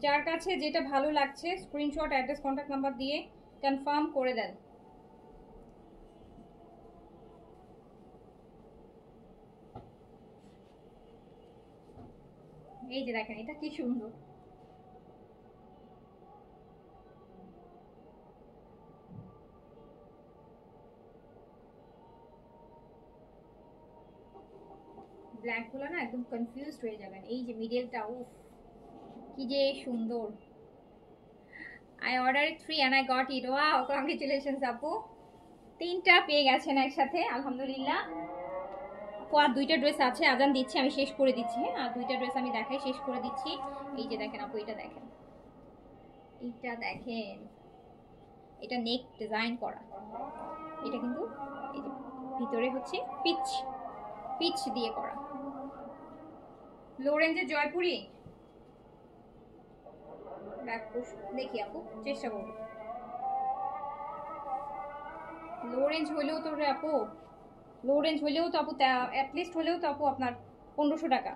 যার কাছে যেটা ভালো লাগছে স্ক্রিনশট, অ্যাড্রেস, কন্ট্যাক্ট নাম্বার দিয়ে কনফার্ম করে দেন। এই যে দেখেন, এটা কি সুন্দর, ব্ল্যাক গুলো না একদম কনফিউজড হয়ে যাবেন। এই যে মিডলটা, উফ কি যে সুন্দর। I ordered 3 and I got it. Wow, congratulations আপু, 3টা পেয়ে গেছেন একসাথে, আলহামদুলিল্লাহ। আপু আর 2টা ড্রেস আছে, আজান দিচ্ছি, আমি শেষ করে দিচ্ছি। হ্যাঁ, আর 2টা ড্রেস আমি দেখাই, শেষ করে দিচ্ছি। এই যে দেখেন আপু, এটা দেখেন, এটা দেখেন, এটা নেক ডিজাইন করা, এটা কিন্তু এই যে ভিতরে হচ্ছে পিচ পিচ দিয়ে করা, লো রেঞ্জের জয়পুরি। দেখি আপু, চেষ্টা করবো। লো রেঞ্জ হইলেও তো আপু, লো রেঞ্জ হইলেও তো আপু, অ্যাটলিস্ট হলেও তো আপু আপনার 1500 টাকা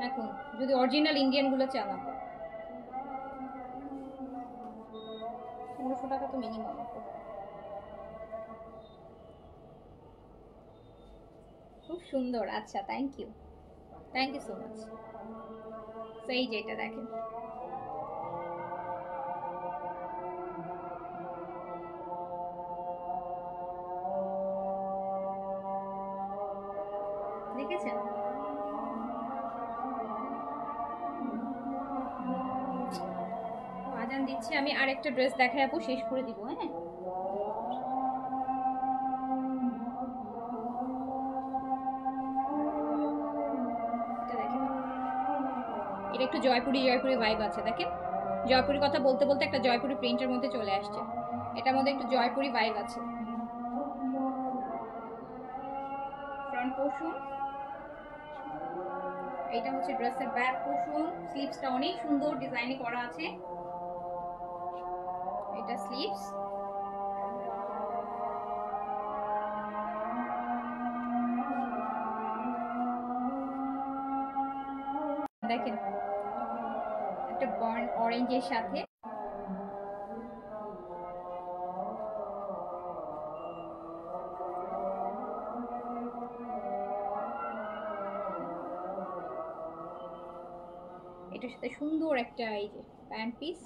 এখন, যদি অরিজিনাল ইন্ডিয়ান গুলো চান আপু, 1500 টাকা তো মিনিমাম আপু। খুব সুন্দর, আচ্ছা থ্যাংক ইউ সো মাচ। তো এই যে এটা দেখেন, দেখেছেন? আজান দিচ্ছি, আমি আরেকটা ড্রেস দেখাই আপু, শেষ করে দিব। হ্যাঁ, এটা একটু জয়পুরি জয়পুরি ভাইব আছে, দেখেন জয়পুরি কথা বলতে বলতে একটা জয়পুরি প্রিন্টের মধ্যে চলে আসছে, এটার মধ্যে একটু জয়পুরি ভাইব আছে। ফ্রন্ট পোর্শন, এটা হচ্ছে ড্রেসের ব্যাক পোর্শন, স্লিভসটা অনেক সুন্দর ডিজাইনে করা আছে, এটা স্লিভস। দেখেন একটা বার্ন অরেঞ্জের সাথে, এটার সাথে সুন্দর একটা এই যে প্যান্ট পিস।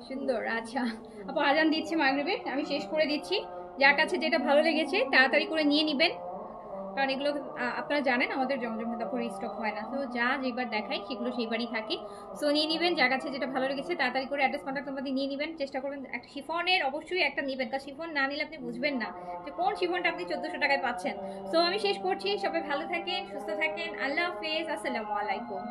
সুন্দর, আচ্ছা আপু আজান দিচ্ছি মাগরিবের, আমি শেষ করে দিচ্ছি। যার কাছে যেটা ভালো লেগেছে তাড়াতাড়ি করে নিয়ে নেবেন, কারণ এগুলো আপনারা জানেন আমাদের জমজমে তারপর স্টক হয় না, তো যা যেবার দেখাই সেগুলো সেইবারই থাকে। সো নিয়ে নেবেন, যার কাছে যেটা ভালো লেগেছে তাড়াতাড়ি করে অ্যাড্রেস, কন্ট্যাক্ট নাম্বার দিয়ে নিয়ে নেবেন। চেষ্টা করবেন একটা শিফনের অবশ্যই একটা নেবেন, কারণ শিফন না নিলে আপনি বুঝবেন না যে কোন শিফনটা আপনি 1400 টাকায় পাচ্ছেন। সো আমি শেষ করছি, সবাই ভালো থাকেন, সুস্থ থাকেন, আল্লাহ হাফেজ, আসসালামু আলাইকুম।